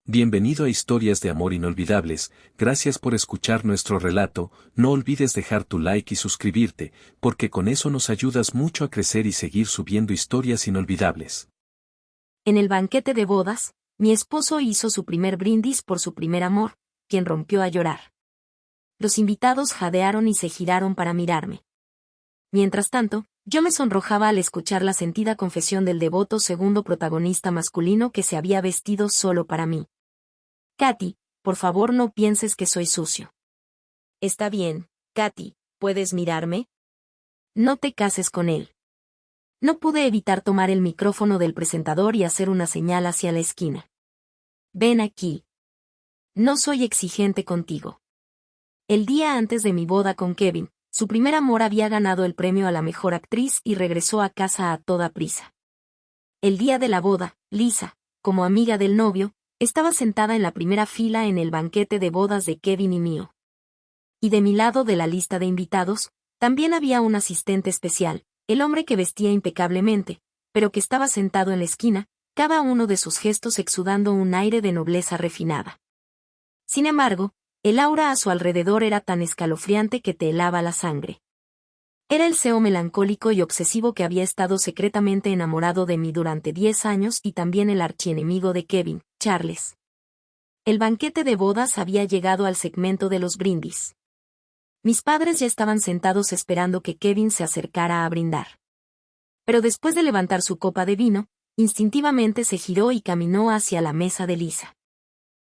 Bienvenido a Historias de Amor Inolvidables, gracias por escuchar nuestro relato, no olvides dejar tu like y suscribirte, porque con eso nos ayudas mucho a crecer y seguir subiendo historias inolvidables. En el banquete de bodas, mi esposo hizo su primer brindis por su primer amor, quien rompió a llorar. Los invitados jadearon y se giraron para mirarme. Mientras tanto, yo me sonrojaba al escuchar la sentida confesión del devoto segundo protagonista masculino que se había vestido solo para mí. Katy, por favor no pienses que soy sucio. Está bien, Katy, ¿puedes mirarme? No te cases con él. No pude evitar tomar el micrófono del presentador y hacer una señal hacia la esquina. Ven aquí. No soy exigente contigo. El día antes de mi boda con Kevin, su primer amor había ganado el premio a la mejor actriz y regresó a casa a toda prisa. El día de la boda, Lisa, como amiga del novio, estaba sentada en la primera fila en el banquete de bodas de Kevin y mío. Y de mi lado de la lista de invitados, también había un asistente especial, el hombre que vestía impecablemente, pero que estaba sentado en la esquina, cada uno de sus gestos exudando un aire de nobleza refinada. Sin embargo, el aura a su alrededor era tan escalofriante que te helaba la sangre. Era el CEO melancólico y obsesivo que había estado secretamente enamorado de mí durante 10 años y también el archienemigo de Kevin, Charles. El banquete de bodas había llegado al segmento de los brindis. Mis padres ya estaban sentados esperando que Kevin se acercara a brindar. Pero después de levantar su copa de vino, instintivamente se giró y caminó hacia la mesa de Lisa.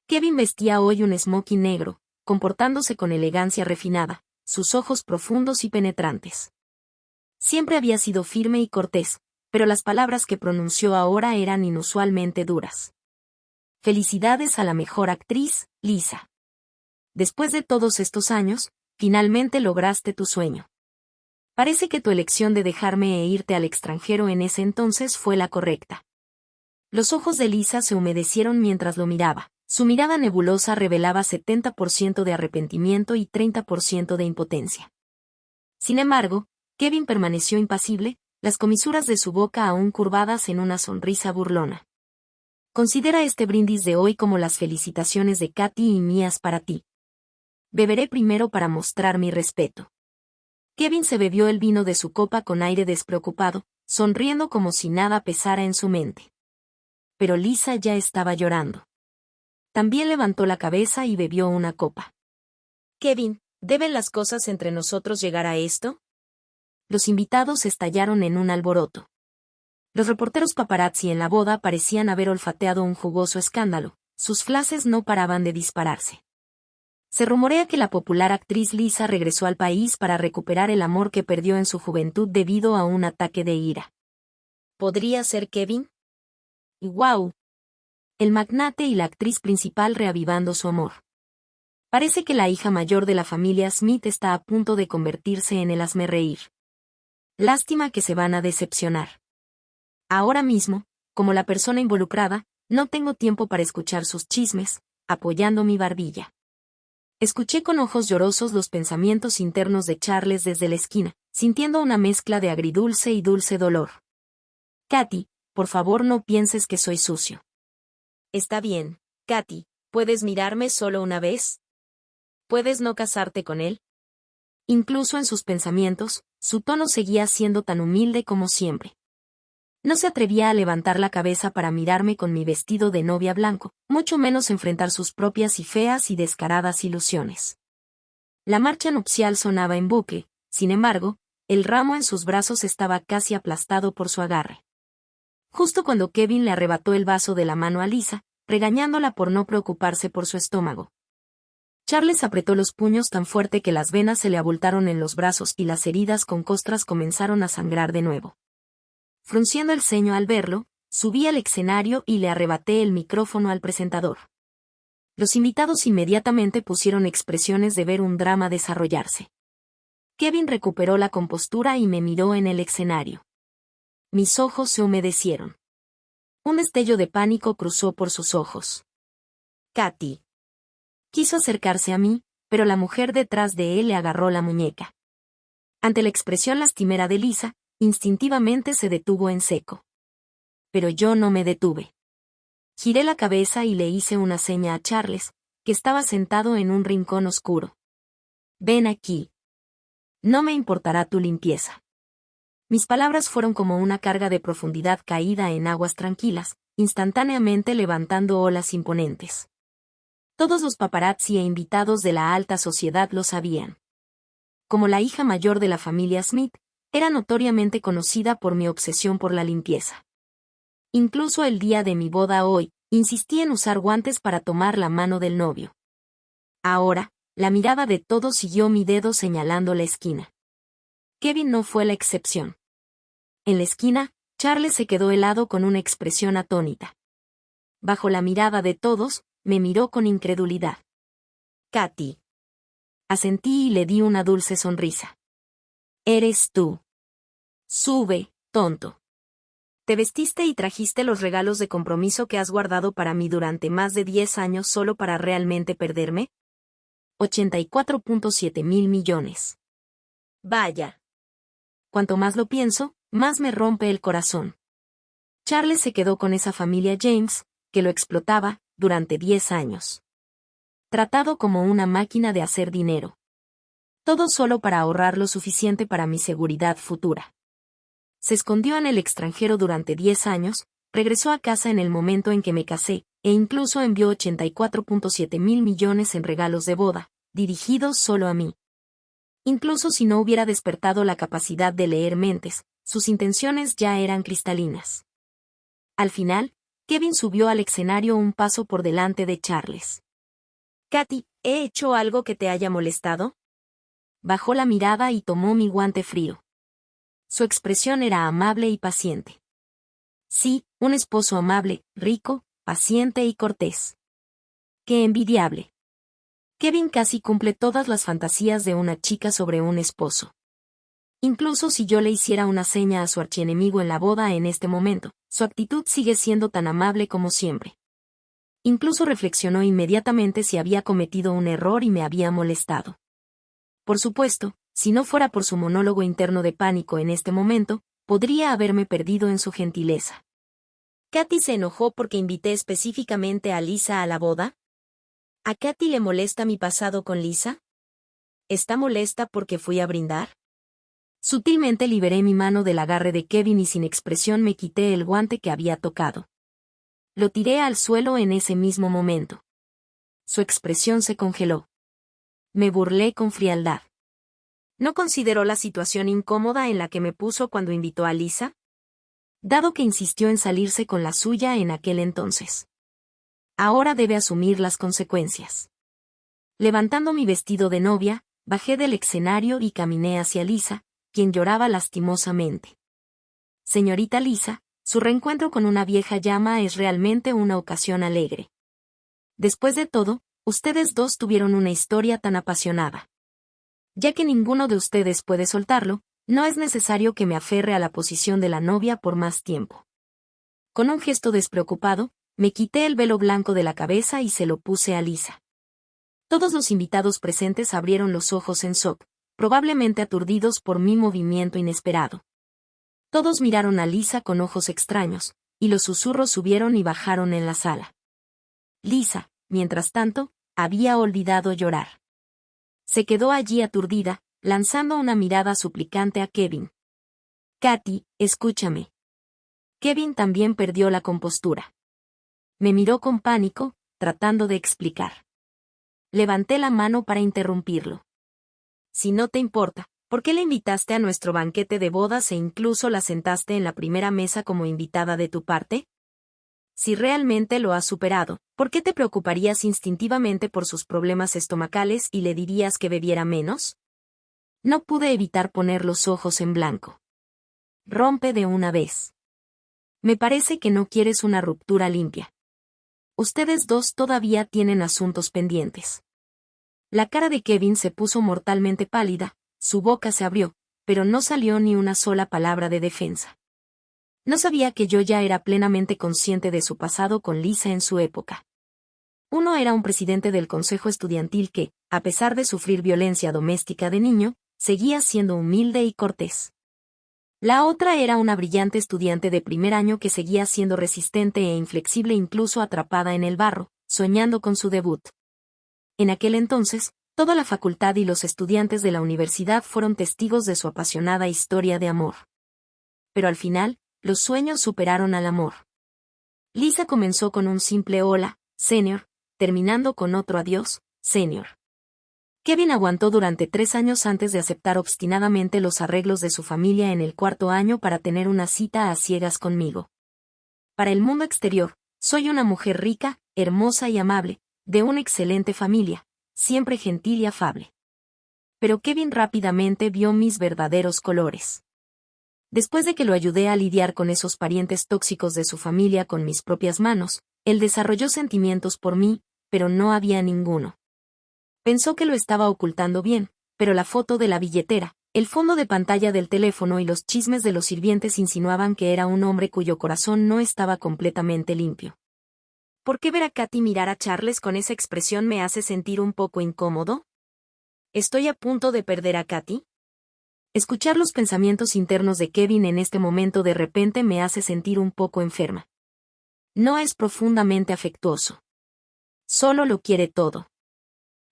Kevin vestía hoy un smoking negro, comportándose con elegancia refinada, sus ojos profundos y penetrantes. Siempre había sido firme y cortés, pero las palabras que pronunció ahora eran inusualmente duras. Felicidades a la mejor actriz, Lisa. Después de todos estos años, finalmente lograste tu sueño. Parece que tu elección de dejarme e irte al extranjero en ese entonces fue la correcta. Los ojos de Lisa se humedecieron mientras lo miraba. Su mirada nebulosa revelaba 70% de arrepentimiento y 30% de impotencia. Sin embargo, Kevin permaneció impasible, las comisuras de su boca aún curvadas en una sonrisa burlona. Considera este brindis de hoy como las felicitaciones de Katy y mías para ti. Beberé primero para mostrar mi respeto. Kevin se bebió el vino de su copa con aire despreocupado, sonriendo como si nada pesara en su mente. Pero Lisa ya estaba llorando. También levantó la cabeza y bebió una copa. Kevin, ¿deben las cosas entre nosotros llegar a esto? Los invitados estallaron en un alboroto. Los reporteros paparazzi en la boda parecían haber olfateado un jugoso escándalo, sus flashes no paraban de dispararse. Se rumorea que la popular actriz Lisa regresó al país para recuperar el amor que perdió en su juventud debido a un ataque de ira. ¿Podría ser Kevin? Y ¡guau! El magnate y la actriz principal reavivando su amor. Parece que la hija mayor de la familia Smith está a punto de convertirse en el hazmerreír. Lástima que se van a decepcionar. Ahora mismo, como la persona involucrada, no tengo tiempo para escuchar sus chismes, apoyando mi barbilla. Escuché con ojos llorosos los pensamientos internos de Charles desde la esquina, sintiendo una mezcla de agridulce y dulce dolor. Katy, por favor no pienses que soy sucio. Está bien, Katy, ¿puedes mirarme solo una vez? ¿Puedes no casarte con él? Incluso en sus pensamientos, su tono seguía siendo tan humilde como siempre. No se atrevía a levantar la cabeza para mirarme con mi vestido de novia blanco, mucho menos enfrentar sus propias y feas y descaradas ilusiones. La marcha nupcial sonaba en bucle, sin embargo, el ramo en sus brazos estaba casi aplastado por su agarre. Justo cuando Kevin le arrebató el vaso de la mano a Lisa, regañándola por no preocuparse por su estómago. Charles apretó los puños tan fuerte que las venas se le abultaron en los brazos y las heridas con costras comenzaron a sangrar de nuevo. Frunciendo el ceño al verlo, subí al escenario y le arrebaté el micrófono al presentador. Los invitados inmediatamente pusieron expresiones de ver un drama desarrollarse. Kevin recuperó la compostura y me miró en el escenario. Mis ojos se humedecieron. Un destello de pánico cruzó por sus ojos. Katy. Quiso acercarse a mí, pero la mujer detrás de él le agarró la muñeca. Ante la expresión lastimera de Lisa, instintivamente se detuvo en seco. Pero yo no me detuve. Giré la cabeza y le hice una seña a Charles, que estaba sentado en un rincón oscuro. Ven aquí. No me importará tu limpieza. Mis palabras fueron como una carga de profundidad caída en aguas tranquilas, instantáneamente levantando olas imponentes. Todos los paparazzi e invitados de la alta sociedad lo sabían. Como la hija mayor de la familia Smith, era notoriamente conocida por mi obsesión por la limpieza. Incluso el día de mi boda hoy, insistí en usar guantes para tomar la mano del novio. Ahora, la mirada de todos siguió mi dedo señalando la esquina. Kevin no fue la excepción. En la esquina, Charles se quedó helado con una expresión atónita. Bajo la mirada de todos, me miró con incredulidad. Katy. Asentí y le di una dulce sonrisa. Eres tú. Sube, tonto. Te vestiste y trajiste los regalos de compromiso que has guardado para mí durante más de 10 años solo para realmente perderme. 84.7 mil millones. Vaya. Cuanto más lo pienso, más me rompe el corazón. Charles se quedó con esa familia James, que lo explotaba, durante 10 años. Tratado como una máquina de hacer dinero. Todo solo para ahorrar lo suficiente para mi seguridad futura. Se escondió en el extranjero durante 10 años, regresó a casa en el momento en que me casé, e incluso envió 84.7 mil millones en regalos de boda, dirigidos solo a mí. Incluso si no hubiera despertado la capacidad de leer mentes, sus intenciones ya eran cristalinas. Al final, Kevin subió al escenario un paso por delante de Charles. Katy, ¿he hecho algo que te haya molestado? Bajó la mirada y tomó mi guante frío. Su expresión era amable y paciente. Sí, un esposo amable, rico, paciente y cortés. ¡Qué envidiable! Kevin casi cumple todas las fantasías de una chica sobre un esposo. Incluso si yo le hiciera una seña a su archienemigo en la boda en este momento, su actitud sigue siendo tan amable como siempre. Incluso reflexionó inmediatamente si había cometido un error y me había molestado. Por supuesto, si no fuera por su monólogo interno de pánico en este momento, podría haberme perdido en su gentileza. ¿Katy se enojó porque invité específicamente a Lisa a la boda? ¿A Katy le molesta mi pasado con Lisa? ¿Está molesta porque fui a brindar? Sutilmente liberé mi mano del agarre de Kevin y sin expresión me quité el guante que había tocado. Lo tiré al suelo en ese mismo momento. Su expresión se congeló. Me burlé con frialdad. ¿No consideró la situación incómoda en la que me puso cuando invitó a Lisa? Dado que insistió en salirse con la suya en aquel entonces. Ahora debe asumir las consecuencias. Levantando mi vestido de novia, bajé del escenario y caminé hacia Lisa, quien lloraba lastimosamente. Señorita Lisa, su reencuentro con una vieja llama es realmente una ocasión alegre. Después de todo, ustedes dos tuvieron una historia tan apasionada. Ya que ninguno de ustedes puede soltarlo, no es necesario que me aferre a la posición de la novia por más tiempo. Con un gesto despreocupado, me quité el velo blanco de la cabeza y se lo puse a Lisa. Todos los invitados presentes abrieron los ojos en shock, probablemente aturdidos por mi movimiento inesperado. Todos miraron a Lisa con ojos extraños, y los susurros subieron y bajaron en la sala. Lisa, mientras tanto, había olvidado llorar. Se quedó allí aturdida, lanzando una mirada suplicante a Kevin. Katy, escúchame. Kevin también perdió la compostura. Me miró con pánico, tratando de explicar. Levanté la mano para interrumpirlo. Si no te importa, ¿por qué la invitaste a nuestro banquete de bodas e incluso la sentaste en la primera mesa como invitada de tu parte? Si realmente lo has superado, ¿por qué te preocuparías instintivamente por sus problemas estomacales y le dirías que bebiera menos? No pude evitar poner los ojos en blanco. Rompe de una vez. Me parece que no quieres una ruptura limpia. Ustedes dos todavía tienen asuntos pendientes. La cara de Kevin se puso mortalmente pálida, su boca se abrió, pero no salió ni una sola palabra de defensa. No sabía que yo ya era plenamente consciente de su pasado con Lisa en su época. Uno era un presidente del consejo estudiantil que, a pesar de sufrir violencia doméstica de niño, seguía siendo humilde y cortés. La otra era una brillante estudiante de primer año que seguía siendo resistente e inflexible incluso atrapada en el barro, soñando con su debut. En aquel entonces, toda la facultad y los estudiantes de la universidad fueron testigos de su apasionada historia de amor. Pero al final, los sueños superaron al amor. Lisa comenzó con un simple hola, señor, terminando con otro adiós, señor. Kevin aguantó durante 3 años antes de aceptar obstinadamente los arreglos de su familia en el 4.º año para tener una cita a ciegas conmigo. Para el mundo exterior, soy una mujer rica, hermosa y amable, de una excelente familia, siempre gentil y afable. Pero Kevin rápidamente vio mis verdaderos colores. Después de que lo ayudé a lidiar con esos parientes tóxicos de su familia con mis propias manos, él desarrolló sentimientos por mí, pero no había ninguno. Pensó que lo estaba ocultando bien, pero la foto de la billetera, el fondo de pantalla del teléfono y los chismes de los sirvientes insinuaban que era un hombre cuyo corazón no estaba completamente limpio. ¿Por qué ver a Katy mirar a Charles con esa expresión me hace sentir un poco incómodo? ¿Estoy a punto de perder a Katy? Escuchar los pensamientos internos de Kevin en este momento de repente me hace sentir un poco enferma. No es profundamente afectuoso. Solo lo quiere todo.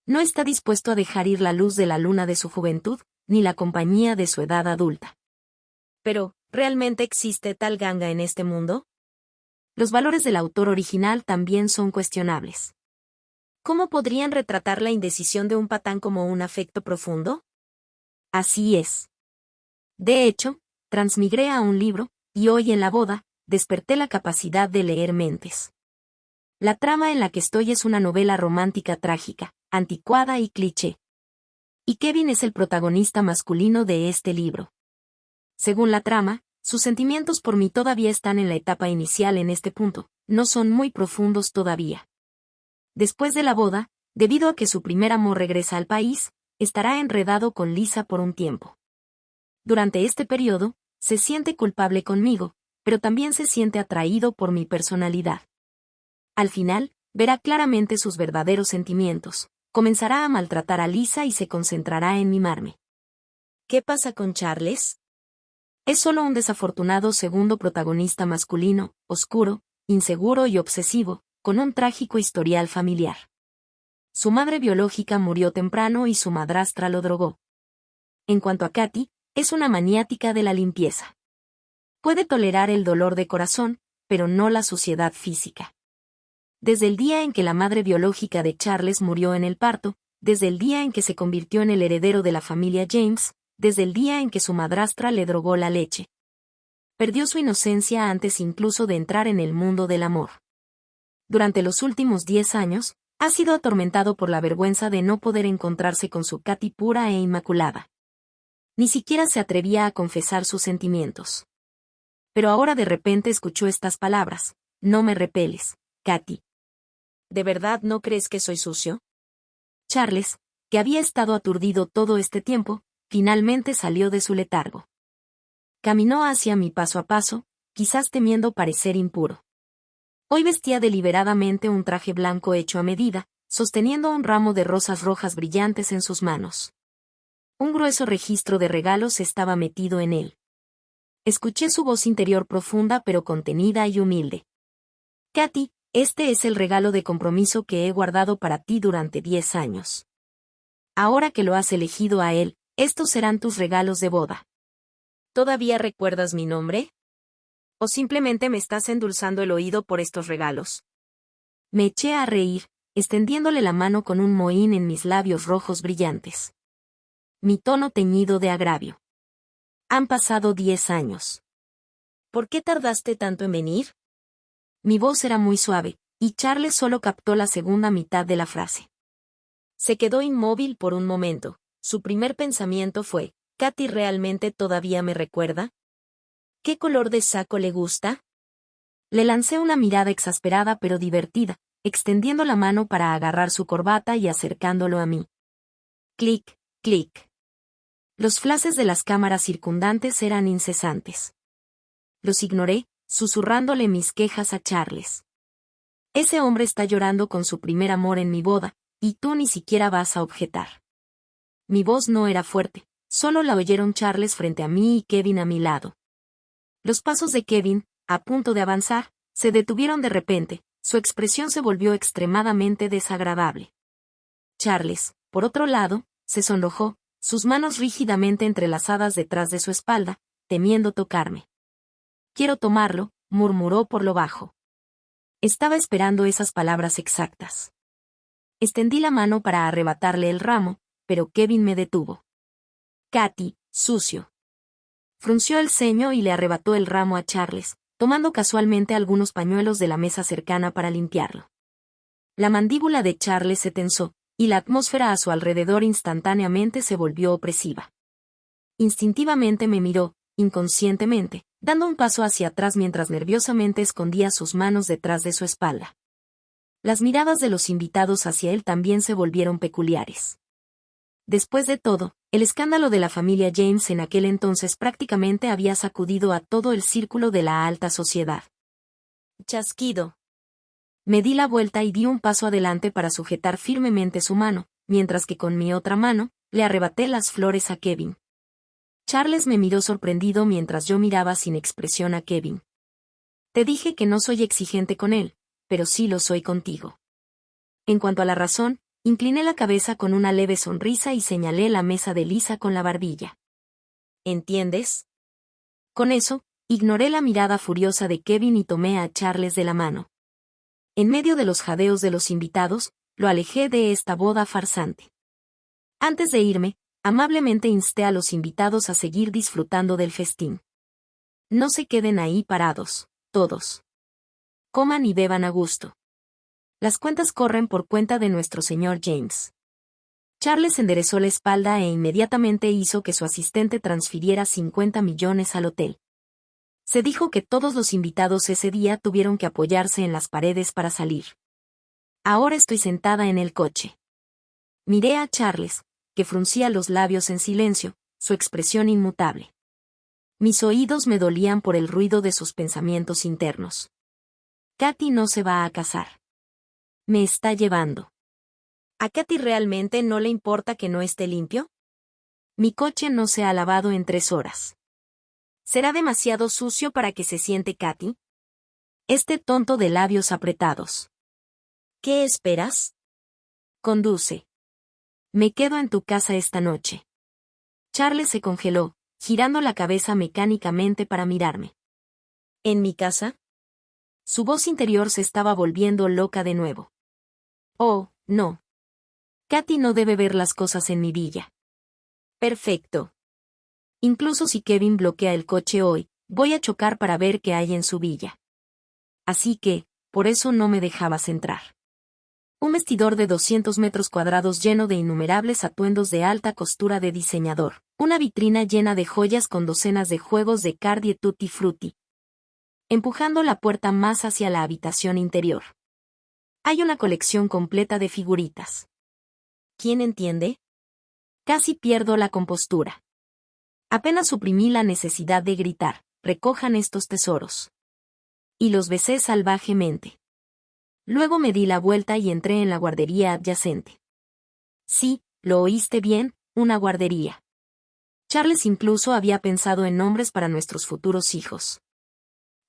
No está dispuesto a dejar ir la luz de la luna de su juventud, ni la compañía de su edad adulta. Pero, ¿realmente existe tal ganga en este mundo? Los valores del autor original también son cuestionables. ¿Cómo podrían retratar la indecisión de un patán como un afecto profundo? Así es. De hecho, transmigré a un libro, y hoy en la boda, desperté la capacidad de leer mentes. La trama en la que estoy es una novela romántica trágica, anticuada y cliché. Y Kevin es el protagonista masculino de este libro. Según la trama, sus sentimientos por mí todavía están en la etapa inicial en este punto, no son muy profundos todavía. Después de la boda, debido a que su primer amor regresa al país, estará enredado con Lisa por un tiempo. Durante este periodo, se siente culpable conmigo, pero también se siente atraído por mi personalidad. Al final, verá claramente sus verdaderos sentimientos, comenzará a maltratar a Lisa y se concentrará en mimarme. ¿Qué pasa con Charles? Es solo un desafortunado segundo protagonista masculino, oscuro, inseguro y obsesivo, con un trágico historial familiar. Su madre biológica murió temprano y su madrastra lo drogó. En cuanto a Katy, es una maniática de la limpieza. Puede tolerar el dolor de corazón, pero no la suciedad física. Desde el día en que la madre biológica de Charles murió en el parto, desde el día en que se convirtió en el heredero de la familia James, desde el día en que su madrastra le drogó la leche. Perdió su inocencia antes incluso de entrar en el mundo del amor. Durante los últimos 10 años, ha sido atormentado por la vergüenza de no poder encontrarse con su Katy pura e inmaculada. Ni siquiera se atrevía a confesar sus sentimientos. Pero ahora de repente escuchó estas palabras: no me repeles, Katy. ¿De verdad no crees que soy sucio? Charles, que había estado aturdido todo este tiempo, finalmente salió de su letargo. Caminó hacia mí paso a paso, quizás temiendo parecer impuro. Hoy vestía deliberadamente un traje blanco hecho a medida, sosteniendo un ramo de rosas rojas brillantes en sus manos. Un grueso registro de regalos estaba metido en él. Escuché su voz interior profunda pero contenida y humilde. Katy, este es el regalo de compromiso que he guardado para ti durante 10 años. Ahora que lo has elegido a él, estos serán tus regalos de boda. ¿Todavía recuerdas mi nombre? ¿O simplemente me estás endulzando el oído por estos regalos? Me eché a reír, extendiéndole la mano con un mohín en mis labios rojos brillantes. Mi tono teñido de agravio. Han pasado 10 años. ¿Por qué tardaste tanto en venir? Mi voz era muy suave, y Charles solo captó la segunda mitad de la frase. Se quedó inmóvil por un momento. Su primer pensamiento fue: ¿Katy realmente todavía me recuerda? ¿Qué color de saco le gusta? Le lancé una mirada exasperada pero divertida, extendiendo la mano para agarrar su corbata y acercándolo a mí. Clic, clic. Los flashes de las cámaras circundantes eran incesantes. Los ignoré, susurrándole mis quejas a Charles. Ese hombre está llorando con su primer amor en mi boda, y tú ni siquiera vas a objetar. Mi voz no era fuerte, solo la oyeron Charles frente a mí y Kevin a mi lado. Los pasos de Kevin, a punto de avanzar, se detuvieron de repente, su expresión se volvió extremadamente desagradable. Charles, por otro lado, se sonrojó, sus manos rígidamente entrelazadas detrás de su espalda, temiendo tocarme. «Quiero tomarlo», murmuró por lo bajo. Estaba esperando esas palabras exactas. Extendí la mano para arrebatarle el ramo, pero Kevin me detuvo. «Katy, sucio». Frunció el ceño y le arrebató el ramo a Charles, tomando casualmente algunos pañuelos de la mesa cercana para limpiarlo. La mandíbula de Charles se tensó, y la atmósfera a su alrededor instantáneamente se volvió opresiva. Instintivamente me miró, inconscientemente, dando un paso hacia atrás mientras nerviosamente escondía sus manos detrás de su espalda. Las miradas de los invitados hacia él también se volvieron peculiares. Después de todo, el escándalo de la familia James en aquel entonces prácticamente había sacudido a todo el círculo de la alta sociedad. Chasquido. Me di la vuelta y di un paso adelante para sujetar firmemente su mano, mientras que con mi otra mano, le arrebaté las flores a Kevin. Charles me miró sorprendido mientras yo miraba sin expresión a Kevin. Te dije que no soy exigente con él, pero sí lo soy contigo. En cuanto a la razón, incliné la cabeza con una leve sonrisa y señalé la mesa de Lisa con la barbilla. ¿Entiendes? Con eso, ignoré la mirada furiosa de Kevin y tomé a Charles de la mano. En medio de los jadeos de los invitados, lo alejé de esta boda farsante. Antes de irme, amablemente insté a los invitados a seguir disfrutando del festín. No se queden ahí parados, todos. Coman y beban a gusto. Las cuentas corren por cuenta de nuestro señor James. Charles enderezó la espalda e inmediatamente hizo que su asistente transfiriera 50 millones al hotel. Se dijo que todos los invitados ese día tuvieron que apoyarse en las paredes para salir. Ahora estoy sentada en el coche. Miré a Charles, que fruncía los labios en silencio, su expresión inmutable. Mis oídos me dolían por el ruido de sus pensamientos internos. Katy no se va a casar. Me está llevando. ¿A Katy realmente no le importa que no esté limpio? Mi coche no se ha lavado en 3 horas. ¿Será demasiado sucio para que se siente Katy? Este tonto de labios apretados. ¿Qué esperas? Conduce. Me quedo en tu casa esta noche. Charles se congeló, girando la cabeza mecánicamente para mirarme. ¿En mi casa? Su voz interior se estaba volviendo loca de nuevo. Oh, no. Katy no debe ver las cosas en mi villa. Perfecto. Incluso si Kevin bloquea el coche hoy, voy a chocar para ver qué hay en su villa. Así que, por eso no me dejabas entrar. Un vestidor de 200 metros cuadrados lleno de innumerables atuendos de alta costura de diseñador, una vitrina llena de joyas con docenas de juegos de cardi e tutti frutti. Empujando la puerta más hacia la habitación interior. Hay una colección completa de figuritas. ¿Quién entiende? Casi pierdo la compostura. Apenas suprimí la necesidad de gritar, recojan estos tesoros. Y los besé salvajemente. Luego me di la vuelta y entré en la guardería adyacente. Sí, lo oíste bien, una guardería. Charles incluso había pensado en nombres para nuestros futuros hijos.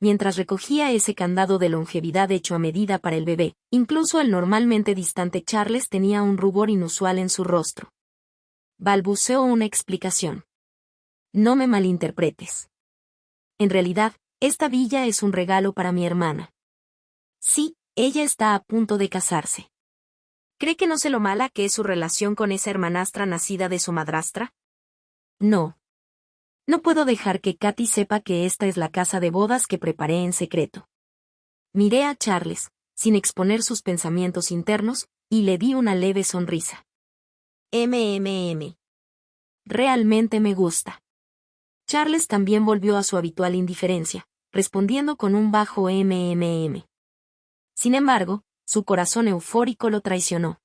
Mientras recogía ese candado de longevidad hecho a medida para el bebé, incluso el normalmente distante Charles tenía un rubor inusual en su rostro. Balbuceó una explicación. No me malinterpretes. En realidad, esta villa es un regalo para mi hermana. Sí, ella está a punto de casarse. ¿Cree que no sé lo mala que es su relación con esa hermanastra nacida de su madrastra? No. No puedo dejar que Katy sepa que esta es la casa de bodas que preparé en secreto. Miré a Charles, sin exponer sus pensamientos internos, y le di una leve sonrisa. Realmente me gusta. Charles también volvió a su habitual indiferencia, respondiendo con un bajo Sin embargo, su corazón eufórico lo traicionó.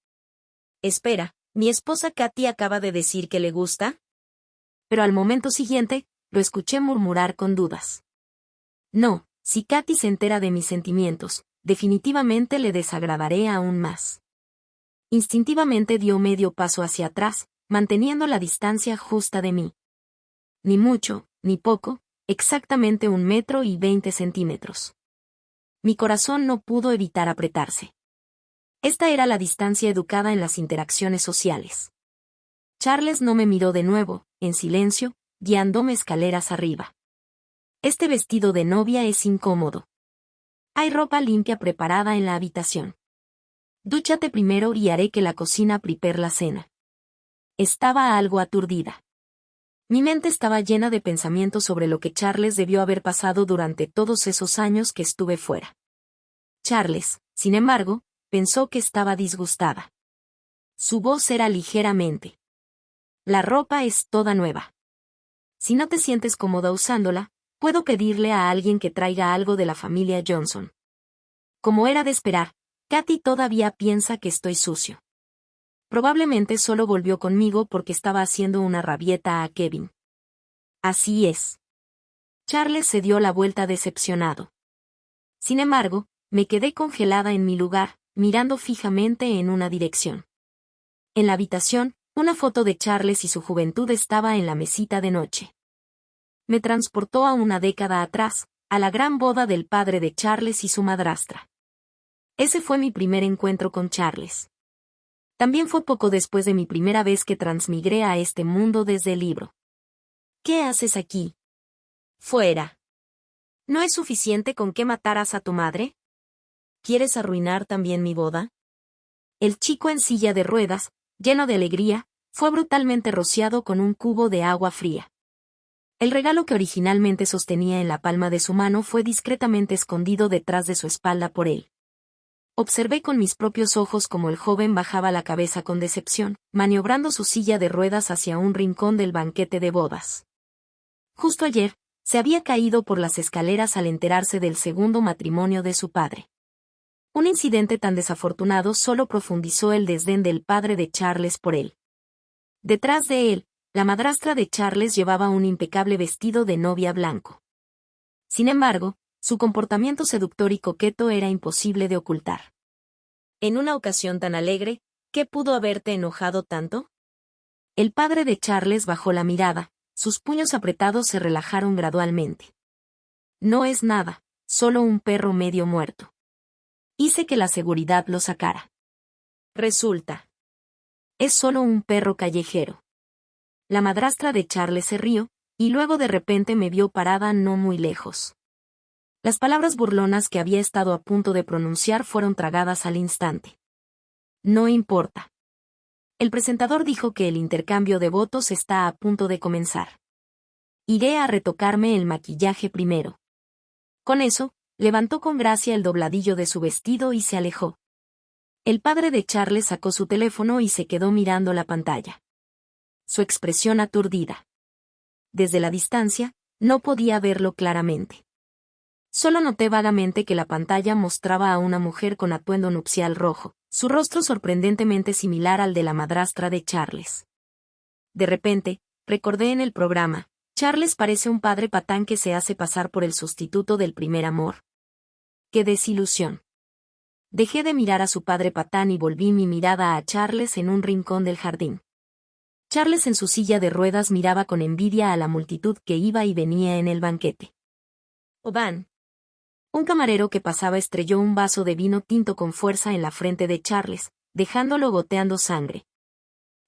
Espera, ¿mi esposa Katy acaba de decir que le gusta? Pero al momento siguiente, lo escuché murmurar con dudas. No, si Katy se entera de mis sentimientos, definitivamente le desagradaré aún más. Instintivamente dio medio paso hacia atrás, manteniendo la distancia justa de mí. Ni mucho, ni poco, exactamente 1,20 metros. Mi corazón no pudo evitar apretarse. Esta era la distancia educada en las interacciones sociales. Charles no me miró de nuevo, en silencio, guiándome escaleras arriba. Este vestido de novia es incómodo. Hay ropa limpia preparada en la habitación. Dúchate primero y haré que la cocina prepare la cena. Estaba algo aturdida. Mi mente estaba llena de pensamientos sobre lo que Charles debió haber pasado durante todos esos años que estuve fuera. Charles, sin embargo, pensó que estaba disgustada. Su voz era ligeramente. La ropa es toda nueva. Si no te sientes cómoda usándola, puedo pedirle a alguien que traiga algo de la familia Johnson. Como era de esperar, Katy todavía piensa que estoy sucio. Probablemente solo volvió conmigo porque estaba haciendo una rabieta a Kevin. Así es. Charles se dio la vuelta decepcionado. Sin embargo, me quedé congelada en mi lugar, mirando fijamente en una dirección. En la habitación, una foto de Charles y su juventud estaba en la mesita de noche. Me transportó a una década atrás, a la gran boda del padre de Charles y su madrastra. Ese fue mi primer encuentro con Charles. También fue poco después de mi primera vez que transmigré a este mundo desde el libro. ¿Qué haces aquí? Fuera. ¿No es suficiente con que mataras a tu madre? ¿Quieres arruinar también mi boda? El chico en silla de ruedas, lleno de alegría, fue brutalmente rociado con un cubo de agua fría. El regalo que originalmente sostenía en la palma de su mano fue discretamente escondido detrás de su espalda por él. Observé con mis propios ojos cómo el joven bajaba la cabeza con decepción, maniobrando su silla de ruedas hacia un rincón del banquete de bodas. Justo ayer, se había caído por las escaleras al enterarse del segundo matrimonio de su padre. Un incidente tan desafortunado solo profundizó el desdén del padre de Charles por él. Detrás de él, la madrastra de Charles llevaba un impecable vestido de novia blanco. Sin embargo, su comportamiento seductor y coqueto era imposible de ocultar. En una ocasión tan alegre, ¿qué pudo haberte enojado tanto? El padre de Charles bajó la mirada, sus puños apretados se relajaron gradualmente. No es nada, solo un perro medio muerto. Hice que la seguridad lo sacara. Resulta. Es solo un perro callejero. La madrastra de Charles se rió, y luego de repente me vio parada no muy lejos. Las palabras burlonas que había estado a punto de pronunciar fueron tragadas al instante. No importa. El presentador dijo que el intercambio de votos está a punto de comenzar. Iré a retocarme el maquillaje primero. Con eso, levantó con gracia el dobladillo de su vestido y se alejó. El padre de Charles sacó su teléfono y se quedó mirando la pantalla. Su expresión aturdida. Desde la distancia, no podía verlo claramente. Solo noté vagamente que la pantalla mostraba a una mujer con atuendo nupcial rojo, su rostro sorprendentemente similar al de la madrastra de Charles. De repente, recordé en el programa, Charles parece un padre patán que se hace pasar por el sustituto del primer amor. ¡Qué desilusión! Dejé de mirar a su padre patán y volví mi mirada a Charles en un rincón del jardín. Charles en su silla de ruedas miraba con envidia a la multitud que iba y venía en el banquete. Oban. Un camarero que pasaba estrelló un vaso de vino tinto con fuerza en la frente de Charles, dejándolo goteando sangre.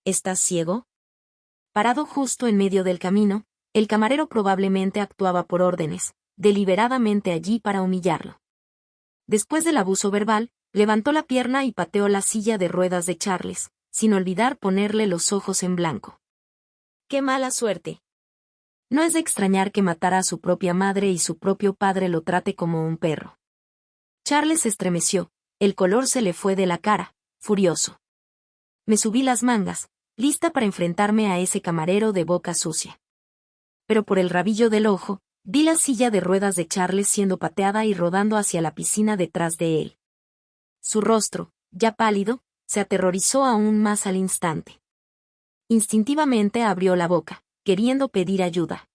¿Estás ciego? Parado justo en medio del camino, el camarero probablemente actuaba por órdenes, deliberadamente allí para humillarlo. Después del abuso verbal, levantó la pierna y pateó la silla de ruedas de Charles, sin olvidar ponerle los ojos en blanco. ¡Qué mala suerte! No es de extrañar que matara a su propia madre y su propio padre lo trate como un perro. Charles se estremeció, el color se le fue de la cara, furioso. Me subí las mangas, lista para enfrentarme a ese camarero de boca sucia. Pero por el rabillo del ojo, vi la silla de ruedas de Charles siendo pateada y rodando hacia la piscina detrás de él. Su rostro, ya pálido, se aterrorizó aún más al instante. Instintivamente abrió la boca, queriendo pedir ayuda.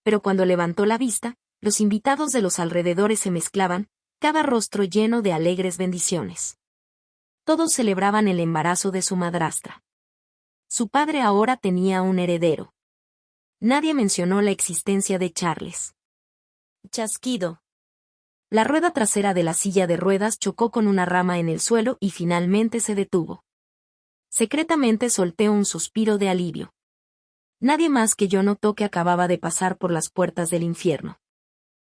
Pero cuando levantó la vista, los invitados de los alrededores se mezclaban, cada rostro lleno de alegres bendiciones. Todos celebraban el embarazo de su madrastra. Su padre ahora tenía un heredero. Nadie mencionó la existencia de Charles. Chasquido. La rueda trasera de la silla de ruedas chocó con una rama en el suelo y finalmente se detuvo. Secretamente solté un suspiro de alivio. Nadie más que yo notó que acababa de pasar por las puertas del infierno.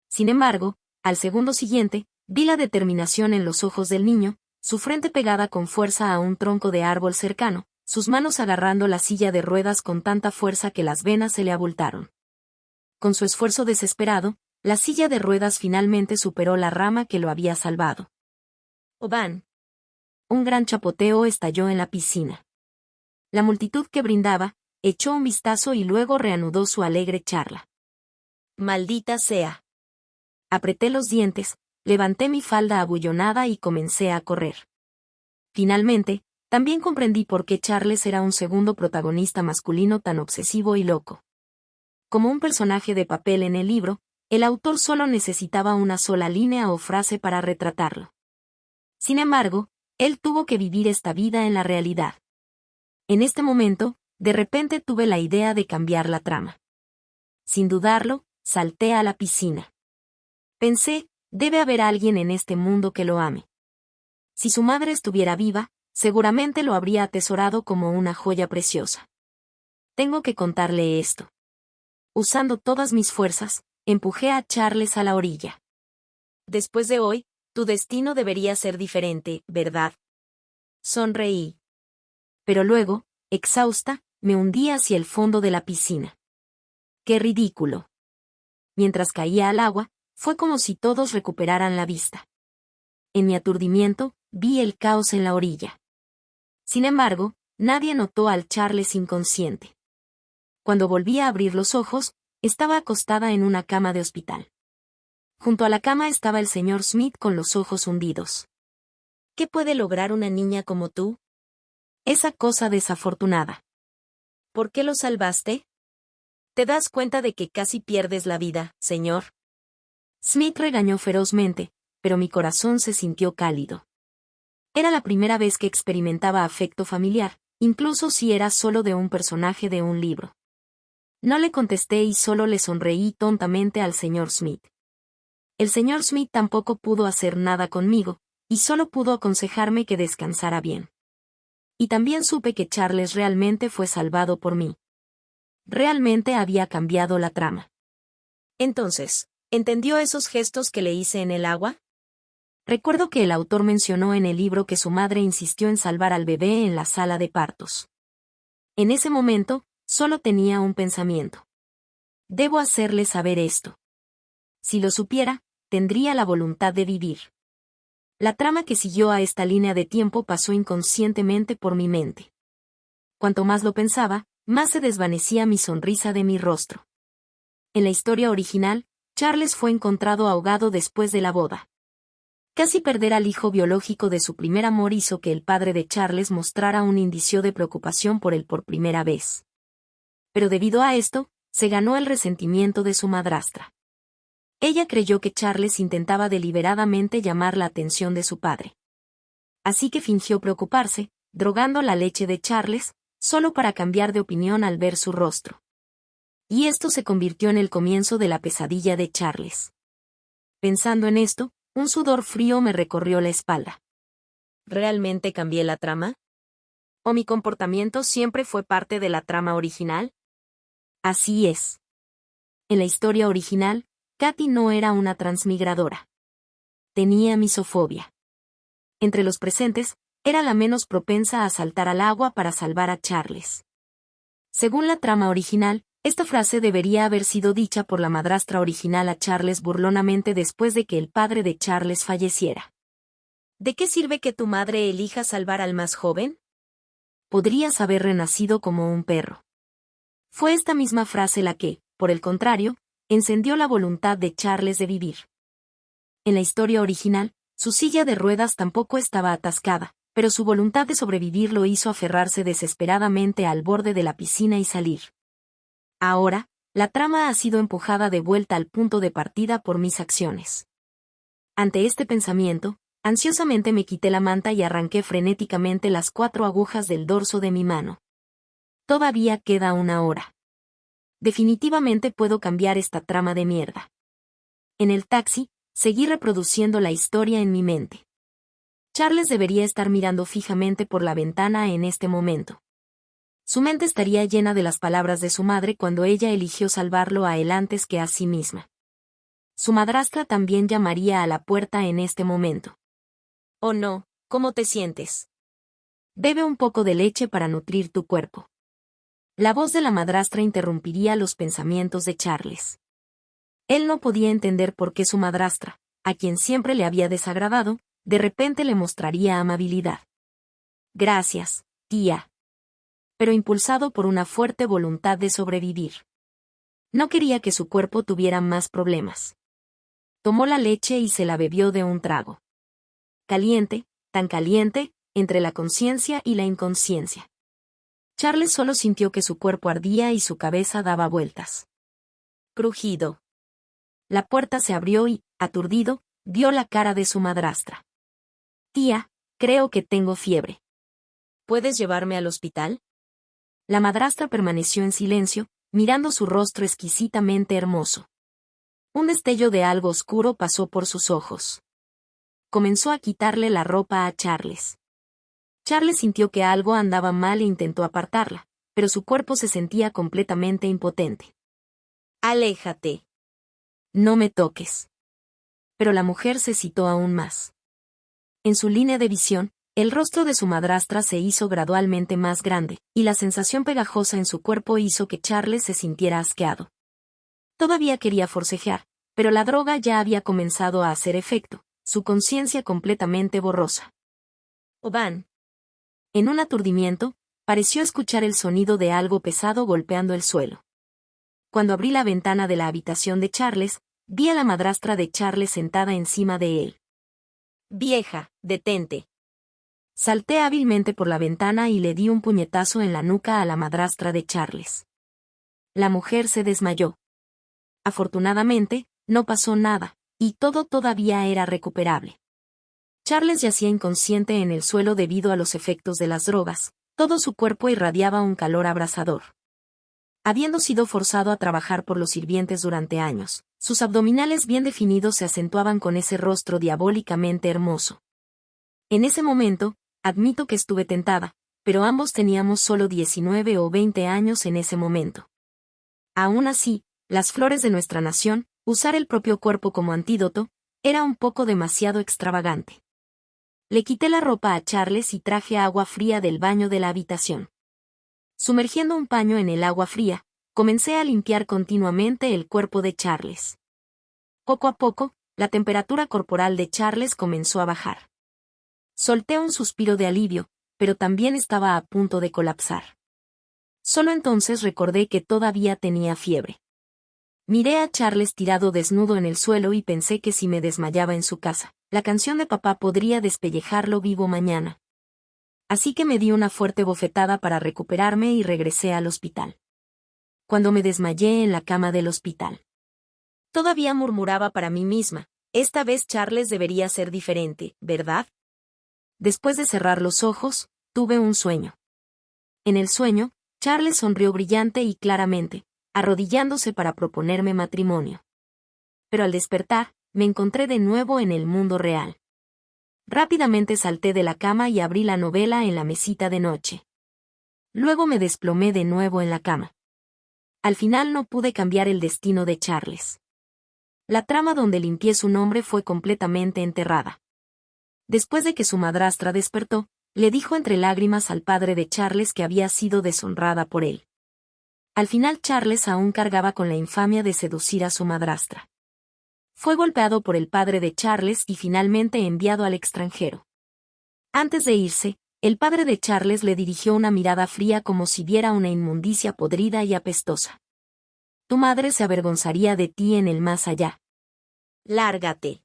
Sin embargo, al segundo siguiente, vi la determinación en los ojos del niño, su frente pegada con fuerza a un tronco de árbol cercano, sus manos agarrando la silla de ruedas con tanta fuerza que las venas se le abultaron. Con su esfuerzo desesperado, la silla de ruedas finalmente superó la rama que lo había salvado. ¡Oban! Un gran chapoteo estalló en la piscina. La multitud que brindaba, echó un vistazo y luego reanudó su alegre charla. ¡Maldita sea! Apreté los dientes, levanté mi falda abullonada y comencé a correr. Finalmente, también comprendí por qué Charles era un segundo protagonista masculino tan obsesivo y loco. Como un personaje de papel en el libro, el autor solo necesitaba una sola línea o frase para retratarlo. Sin embargo, él tuvo que vivir esta vida en la realidad. En este momento, de repente tuve la idea de cambiar la trama. Sin dudarlo, salté a la piscina. Pensé, debe haber alguien en este mundo que lo ame. Si su madre estuviera viva, seguramente lo habría atesorado como una joya preciosa. Tengo que contarle esto. Usando todas mis fuerzas, empujé a Charles a la orilla. Después de hoy, tu destino debería ser diferente, ¿verdad? Sonreí. Pero luego, exhausta, me hundí hacia el fondo de la piscina. ¡Qué ridículo! Mientras caía al agua, fue como si todos recuperaran la vista. En mi aturdimiento, vi el caos en la orilla. Sin embargo, nadie notó al Charles inconsciente. Cuando volví a abrir los ojos, estaba acostada en una cama de hospital. Junto a la cama estaba el señor Smith con los ojos hundidos. ¿Qué puede lograr una niña como tú? Esa cosa desafortunada. ¿Por qué lo salvaste? ¿Te das cuenta de que casi pierdes la vida, señor? Smith regañó ferozmente, pero mi corazón se sintió cálido. Era la primera vez que experimentaba afecto familiar, incluso si era solo de un personaje de un libro. No le contesté y solo le sonreí tontamente al señor Smith. El señor Smith tampoco pudo hacer nada conmigo, y solo pudo aconsejarme que descansara bien. Y también supe que Charles realmente fue salvado por mí. Realmente había cambiado la trama. Entonces, ¿entendió esos gestos que le hice en el agua? Recuerdo que el autor mencionó en el libro que su madre insistió en salvar al bebé en la sala de partos. En ese momento, solo tenía un pensamiento. Debo hacerle saber esto. Si lo supiera, tendría la voluntad de vivir. La trama que siguió a esta línea de tiempo pasó inconscientemente por mi mente. Cuanto más lo pensaba, más se desvanecía mi sonrisa de mi rostro. En la historia original, Charles fue encontrado ahogado después de la boda. Casi perder al hijo biológico de su primer amor hizo que el padre de Charles mostrara un indicio de preocupación por él por primera vez. Pero debido a esto, se ganó el resentimiento de su madrastra. Ella creyó que Charles intentaba deliberadamente llamar la atención de su padre. Así que fingió preocuparse, drogando la leche de Charles, solo para cambiar de opinión al ver su rostro. Y esto se convirtió en el comienzo de la pesadilla de Charles. Pensando en esto, un sudor frío me recorrió la espalda. ¿Realmente cambié la trama? ¿O mi comportamiento siempre fue parte de la trama original? Así es. En la historia original, Katy no era una transmigradora. Tenía misofobia. Entre los presentes, era la menos propensa a saltar al agua para salvar a Charles. Según la trama original, esta frase debería haber sido dicha por la madrastra original a Charles burlonamente después de que el padre de Charles falleciera. ¿De qué sirve que tu madre elija salvar al más joven? Podrías haber renacido como un perro. Fue esta misma frase la que, por el contrario, encendió la voluntad de Charles de vivir. En la historia original, su silla de ruedas tampoco estaba atascada, pero su voluntad de sobrevivir lo hizo aferrarse desesperadamente al borde de la piscina y salir. Ahora, la trama ha sido empujada de vuelta al punto de partida por mis acciones. Ante este pensamiento, ansiosamente me quité la manta y arranqué frenéticamente las 4 agujas del dorso de mi mano. Todavía queda 1 hora. Definitivamente puedo cambiar esta trama de mierda. En el taxi, seguí reproduciendo la historia en mi mente. Charles debería estar mirando fijamente por la ventana en este momento. Su mente estaría llena de las palabras de su madre cuando ella eligió salvarlo a él antes que a sí misma. Su madrastra también llamaría a la puerta en este momento. Oh no, ¿cómo te sientes? Bebe un poco de leche para nutrir tu cuerpo. La voz de la madrastra interrumpiría los pensamientos de Charles. Él no podía entender por qué su madrastra, a quien siempre le había desagradado, de repente le mostraría amabilidad. Gracias, tía. Pero impulsado por una fuerte voluntad de sobrevivir. No quería que su cuerpo tuviera más problemas. Tomó la leche y se la bebió de un trago. Caliente, tan caliente, entre la conciencia y la inconsciencia. Charles solo sintió que su cuerpo ardía y su cabeza daba vueltas. Crujido. La puerta se abrió y, aturdido, vio la cara de su madrastra. Tía, creo que tengo fiebre. ¿Puedes llevarme al hospital? La madrastra permaneció en silencio, mirando su rostro exquisitamente hermoso. Un destello de algo oscuro pasó por sus ojos. Comenzó a quitarle la ropa a Charles. Charles sintió que algo andaba mal e intentó apartarla, pero su cuerpo se sentía completamente impotente. Aléjate. No me toques. Pero la mujer se excitó aún más. En su línea de visión, el rostro de su madrastra se hizo gradualmente más grande, y la sensación pegajosa en su cuerpo hizo que Charles se sintiera asqueado. Todavía quería forcejear, pero la droga ya había comenzado a hacer efecto, su conciencia completamente borrosa. Oban. En un aturdimiento, pareció escuchar el sonido de algo pesado golpeando el suelo. Cuando abrí la ventana de la habitación de Charles, vi a la madrastra de Charles sentada encima de él. Vieja, detente. Salté hábilmente por la ventana y le di un puñetazo en la nuca a la madrastra de Charles. La mujer se desmayó. Afortunadamente, no pasó nada, y todo todavía era recuperable. Charles yacía inconsciente en el suelo debido a los efectos de las drogas, todo su cuerpo irradiaba un calor abrasador. Habiendo sido forzado a trabajar por los sirvientes durante años, sus abdominales bien definidos se acentuaban con ese rostro diabólicamente hermoso. En ese momento, admito que estuve tentada, pero ambos teníamos solo 19 o 20 años en ese momento. Aún así, las flores de nuestra nación, usar el propio cuerpo como antídoto, era un poco demasiado extravagante. Le quité la ropa a Charles y traje agua fría del baño de la habitación. Sumergiendo un paño en el agua fría, comencé a limpiar continuamente el cuerpo de Charles. Poco a poco, la temperatura corporal de Charles comenzó a bajar. Solté un suspiro de alivio, pero también estaba a punto de colapsar. Solo entonces recordé que todavía tenía fiebre. Miré a Charles tirado desnudo en el suelo y pensé que si me desmayaba en su casa, la canción de papá podría despellejarlo vivo mañana. Así que me di una fuerte bofetada para recuperarme y regresé al hospital. Cuando me desmayé en la cama del hospital, todavía murmuraba para mí misma, esta vez Charles debería ser diferente, ¿verdad? Después de cerrar los ojos, tuve un sueño. En el sueño, Charles sonrió brillante y claramente, arrodillándose para proponerme matrimonio. Pero al despertar, me encontré de nuevo en el mundo real. Rápidamente salté de la cama y abrí la novela en la mesita de noche. Luego me desplomé de nuevo en la cama. Al final no pude cambiar el destino de Charles. La trama donde limpié su nombre fue completamente enterrada. Después de que su madrastra despertó, le dijo entre lágrimas al padre de Charles que había sido deshonrada por él. Al final Charles aún cargaba con la infamia de seducir a su madrastra. Fue golpeado por el padre de Charles y finalmente enviado al extranjero. Antes de irse, el padre de Charles le dirigió una mirada fría como si viera una inmundicia podrida y apestosa. Tu madre se avergonzaría de ti en el más allá. Lárgate.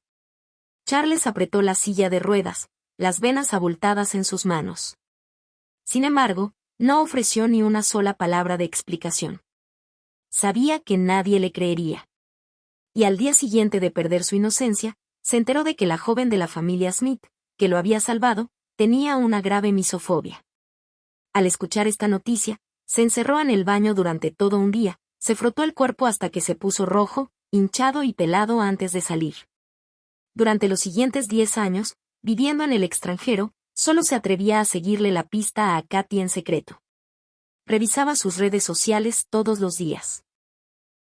Charles apretó la silla de ruedas, las venas abultadas en sus manos. Sin embargo, no ofreció ni una sola palabra de explicación. Sabía que nadie le creería. Y al día siguiente de perder su inocencia, se enteró de que la joven de la familia Smith, que lo había salvado, tenía una grave misofobia. Al escuchar esta noticia, se encerró en el baño durante todo un día, se frotó el cuerpo hasta que se puso rojo, hinchado y pelado antes de salir. Durante los siguientes 10 años, viviendo en el extranjero, solo se atrevía a seguirle la pista a Katy en secreto. Revisaba sus redes sociales todos los días.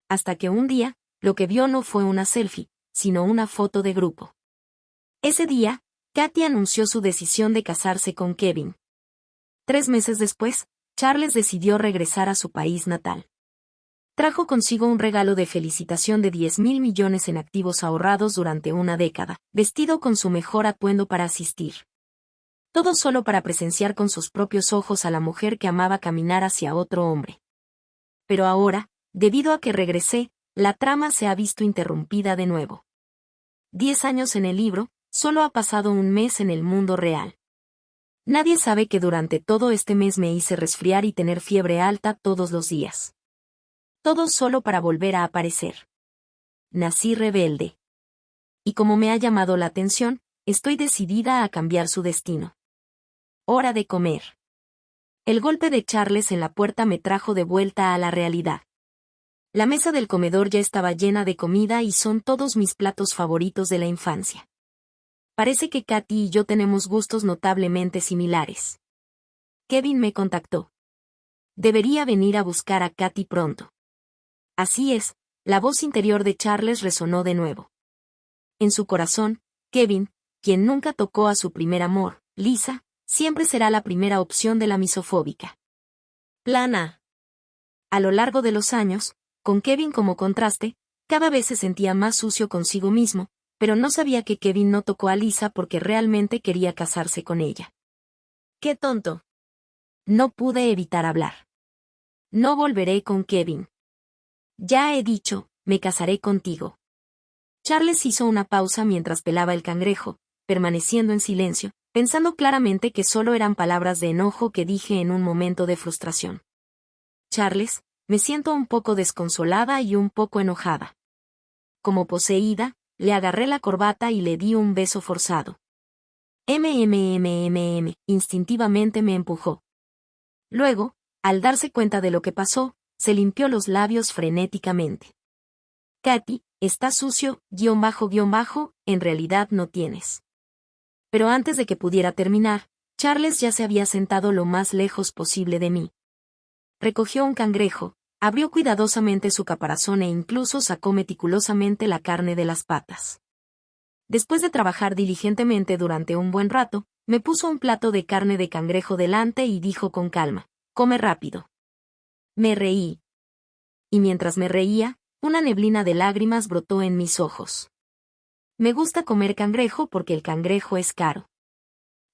Hasta que un día, lo que vio no fue una selfie, sino una foto de grupo. Ese día, Katy anunció su decisión de casarse con Kevin. 3 meses después, Charles decidió regresar a su país natal. Trajo consigo un regalo de felicitación de 10.000 millones en activos ahorrados durante una década, vestido con su mejor atuendo para asistir. Todo solo para presenciar con sus propios ojos a la mujer que amaba caminar hacia otro hombre. Pero ahora, debido a que regresé, la trama se ha visto interrumpida de nuevo. 10 años en el libro, solo ha pasado un mes en el mundo real. Nadie sabe que durante todo este mes me hice resfriar y tener fiebre alta todos los días. Todo solo para volver a aparecer. Nací rebelde. Y como me ha llamado la atención, estoy decidida a cambiar su destino. Hora de comer. El golpe de Charles en la puerta me trajo de vuelta a la realidad. La mesa del comedor ya estaba llena de comida y son todos mis platos favoritos de la infancia. Parece que Katy y yo tenemos gustos notablemente similares. Kevin me contactó. Debería venir a buscar a Katy pronto. Así es, la voz interior de Charles resonó de nuevo. En su corazón, Kevin, quien nunca tocó a su primer amor, Lisa, siempre será la primera opción de la misofóbica. Plan A. A lo largo de los años, con Kevin como contraste, cada vez se sentía más sucio consigo mismo, pero no sabía que Kevin no tocó a Lisa porque realmente quería casarse con ella. ¡Qué tonto! No pude evitar hablar. No volveré con Kevin. Ya he dicho, me casaré contigo. Charles hizo una pausa mientras pelaba el cangrejo, permaneciendo en silencio, pensando claramente que solo eran palabras de enojo que dije en un momento de frustración. Charles, me siento un poco desconsolada y un poco enojada. Como poseída, le agarré la corbata y le di un beso forzado. Instintivamente me empujó. Luego, al darse cuenta de lo que pasó, se limpió los labios frenéticamente. Katy, está sucio, en realidad no tienes. Pero antes de que pudiera terminar, Charles ya se había sentado lo más lejos posible de mí. Recogió un cangrejo, abrió cuidadosamente su caparazón e incluso sacó meticulosamente la carne de las patas. Después de trabajar diligentemente durante un buen rato, me puso un plato de carne de cangrejo delante y dijo con calma, «Come rápido». Me reí. Y mientras me reía, una neblina de lágrimas brotó en mis ojos. Me gusta comer cangrejo porque el cangrejo es caro.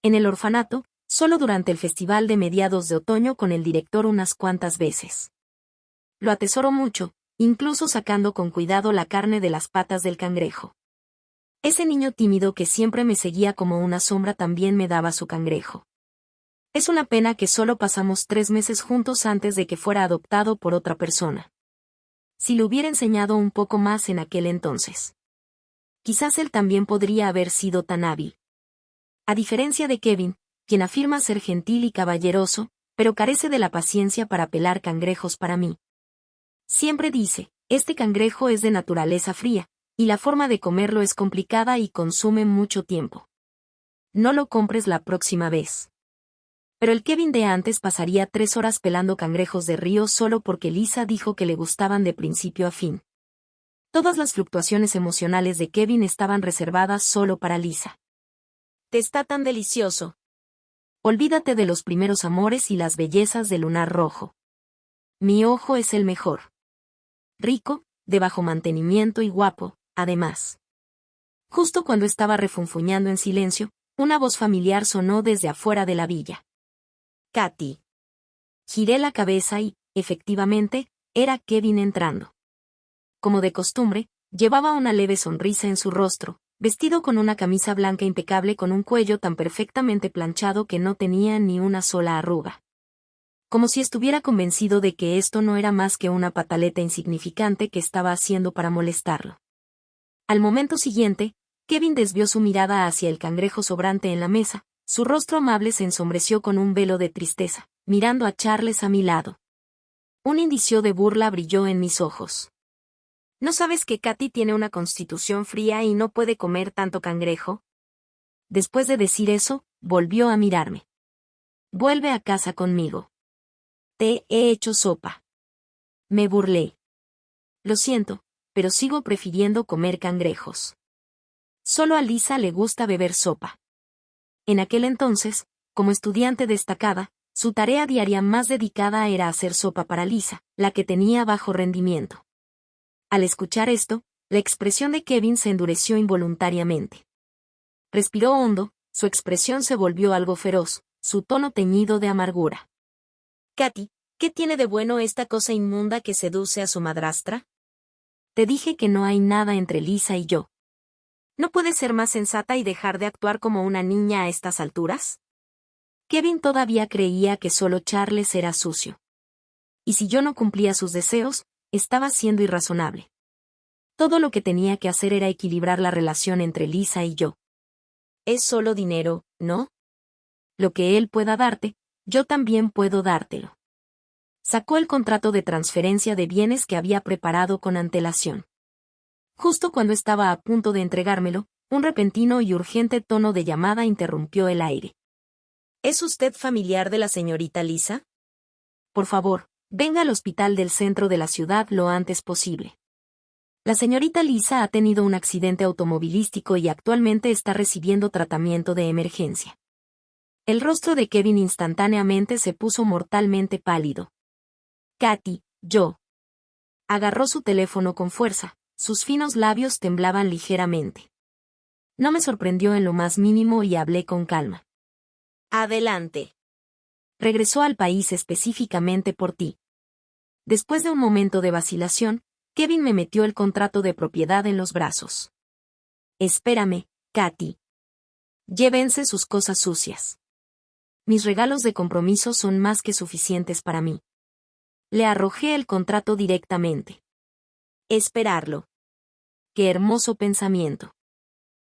En el orfanato, solo durante el festival de mediados de otoño con el director unas cuantas veces. Lo atesoro mucho, incluso sacando con cuidado la carne de las patas del cangrejo. Ese niño tímido que siempre me seguía como una sombra también me daba su cangrejo. Es una pena que solo pasamos 3 meses juntos antes de que fuera adoptado por otra persona. Si le hubiera enseñado un poco más en aquel entonces. Quizás él también podría haber sido tan hábil. A diferencia de Kevin, quien afirma ser gentil y caballeroso, pero carece de la paciencia para pelar cangrejos para mí. Siempre dice, este cangrejo es de naturaleza fría, y la forma de comerlo es complicada y consume mucho tiempo. No lo compres la próxima vez. Pero el Kevin de antes pasaría 3 horas pelando cangrejos de río solo porque Lisa dijo que le gustaban de principio a fin. Todas las fluctuaciones emocionales de Kevin estaban reservadas solo para Lisa. Te está tan delicioso. Olvídate de los primeros amores y las bellezas del lunar rojo. Mi ojo es el mejor. Rico, de bajo mantenimiento y guapo, además. Justo cuando estaba refunfuñando en silencio, una voz familiar sonó desde afuera de la villa. Katy. Giré la cabeza y, efectivamente, era Kevin entrando. Como de costumbre, llevaba una leve sonrisa en su rostro, vestido con una camisa blanca impecable con un cuello tan perfectamente planchado que no tenía ni una sola arruga. Como si estuviera convencido de que esto no era más que una pataleta insignificante que estaba haciendo para molestarlo. Al momento siguiente, Kevin desvió su mirada hacia el cangrejo sobrante en la mesa, su rostro amable se ensombreció con un velo de tristeza, mirando a Charles a mi lado. Un indicio de burla brilló en mis ojos. ¿No sabes que Katy tiene una constitución fría y no puede comer tanto cangrejo? Después de decir eso, volvió a mirarme. Vuelve a casa conmigo. Te he hecho sopa. Me burlé. Lo siento, pero sigo prefiriendo comer cangrejos. Solo a Lisa le gusta beber sopa. En aquel entonces, como estudiante destacada, su tarea diaria más dedicada era hacer sopa para Lisa, la que tenía bajo rendimiento. Al escuchar esto, la expresión de Kevin se endureció involuntariamente. Respiró hondo, su expresión se volvió algo feroz, su tono teñido de amargura. Katy, ¿qué tiene de bueno esta cosa inmunda que seduce a su madrastra? Te dije que no hay nada entre Lisa y yo. ¿No puedes ser más sensata y dejar de actuar como una niña a estas alturas? Kevin todavía creía que solo Charles era sucio. Y si yo no cumplía sus deseos, estaba siendo irrazonable. Todo lo que tenía que hacer era equilibrar la relación entre Lisa y yo. Es solo dinero, ¿no? Lo que él pueda darte, yo también puedo dártelo. Sacó el contrato de transferencia de bienes que había preparado con antelación. Justo cuando estaba a punto de entregármelo, un repentino y urgente tono de llamada interrumpió el aire. ¿Es usted familiar de la señorita Lisa? Por favor, venga al hospital del centro de la ciudad lo antes posible. La señorita Lisa ha tenido un accidente automovilístico y actualmente está recibiendo tratamiento de emergencia. El rostro de Kevin instantáneamente se puso mortalmente pálido. Katy, yo. Agarró su teléfono con fuerza, sus finos labios temblaban ligeramente. No me sorprendió en lo más mínimo y hablé con calma. Adelante. Regresó al país específicamente por ti. Después de un momento de vacilación, Kevin me metió el contrato de propiedad en los brazos. Espérame, Katy. Llévense sus cosas sucias. Mis regalos de compromiso son más que suficientes para mí. Le arrojé el contrato directamente. Esperarlo. Qué hermoso pensamiento.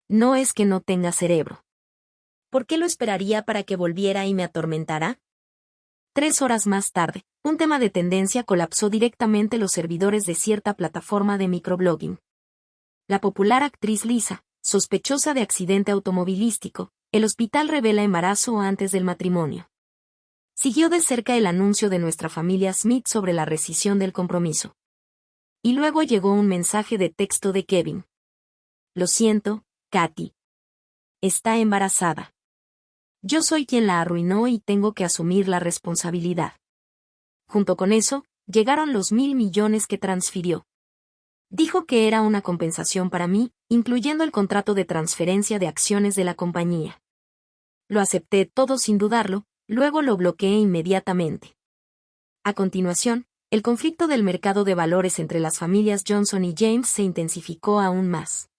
No es que no tenga cerebro. ¿Por qué lo esperaría para que volviera y me atormentara? 3 horas más tarde, un tema de tendencia colapsó directamente los servidores de cierta plataforma de microblogging. La popular actriz Lisa, sospechosa de accidente automovilístico, el hospital revela embarazo antes del matrimonio. Siguió de cerca el anuncio de nuestra familia Smith sobre la rescisión del compromiso. Y luego llegó un mensaje de texto de Kevin. Lo siento, Katy. Está embarazada. Yo soy quien la arruinó y tengo que asumir la responsabilidad. Junto con eso, llegaron los 1.000 millones que transfirió. Dijo que era una compensación para mí, incluyendo el contrato de transferencia de acciones de la compañía. Lo acepté todo sin dudarlo, luego lo bloqueé inmediatamente. A continuación, el conflicto del mercado de valores entre las familias Johnson y James se intensificó aún más.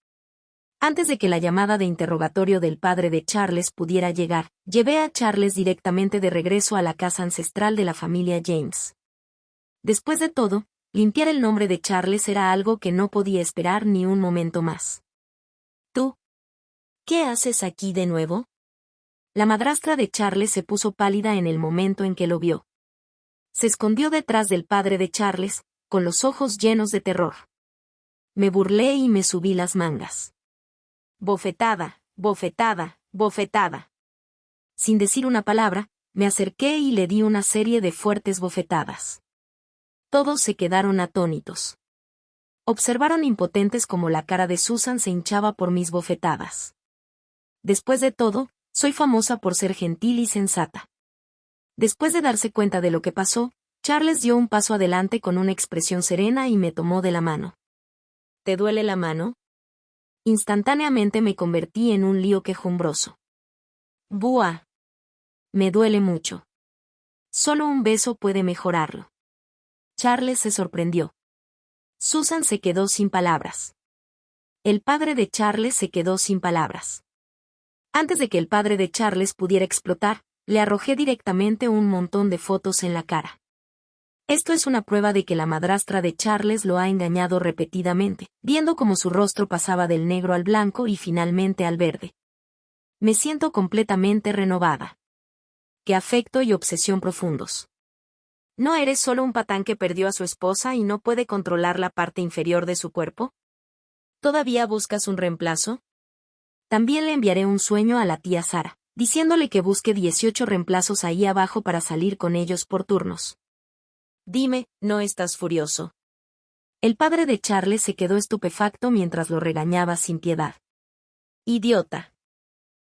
Antes de que la llamada de interrogatorio del padre de Charles pudiera llegar, llevé a Charles directamente de regreso a la casa ancestral de la familia James. Después de todo, limpiar el nombre de Charles era algo que no podía esperar ni un momento más. ¿Tú? ¿Qué haces aquí de nuevo? La madrastra de Charles se puso pálida en el momento en que lo vio. Se escondió detrás del padre de Charles, con los ojos llenos de terror. Me burlé y me subí las mangas. Bofetada, bofetada, bofetada. Sin decir una palabra, me acerqué y le di una serie de fuertes bofetadas. Todos se quedaron atónitos. Observaron impotentes como la cara de Susan se hinchaba por mis bofetadas. Después de todo, soy famosa por ser gentil y sensata. Después de darse cuenta de lo que pasó, Charles dio un paso adelante con una expresión serena y me tomó de la mano. ¿Te duele la mano? Instantáneamente me convertí en un lío quejumbroso. ¡Buah! Me duele mucho. Solo un beso puede mejorarlo. Charles se sorprendió. Susan se quedó sin palabras. El padre de Charles se quedó sin palabras. Antes de que el padre de Charles pudiera explotar, le arrojé directamente un montón de fotos en la cara. Esto es una prueba de que la madrastra de Charles lo ha engañado repetidamente, viendo cómo su rostro pasaba del negro al blanco y finalmente al verde. Me siento completamente renovada. Qué afecto y obsesión profundos. ¿No eres solo un patán que perdió a su esposa y no puede controlar la parte inferior de su cuerpo? ¿Todavía buscas un reemplazo? También le enviaré un sueño a la tía Sara, diciéndole que busque 18 reemplazos ahí abajo para salir con ellos por turnos. Dime, ¿no estás furioso? El padre de Charles se quedó estupefacto mientras lo regañaba sin piedad. Idiota.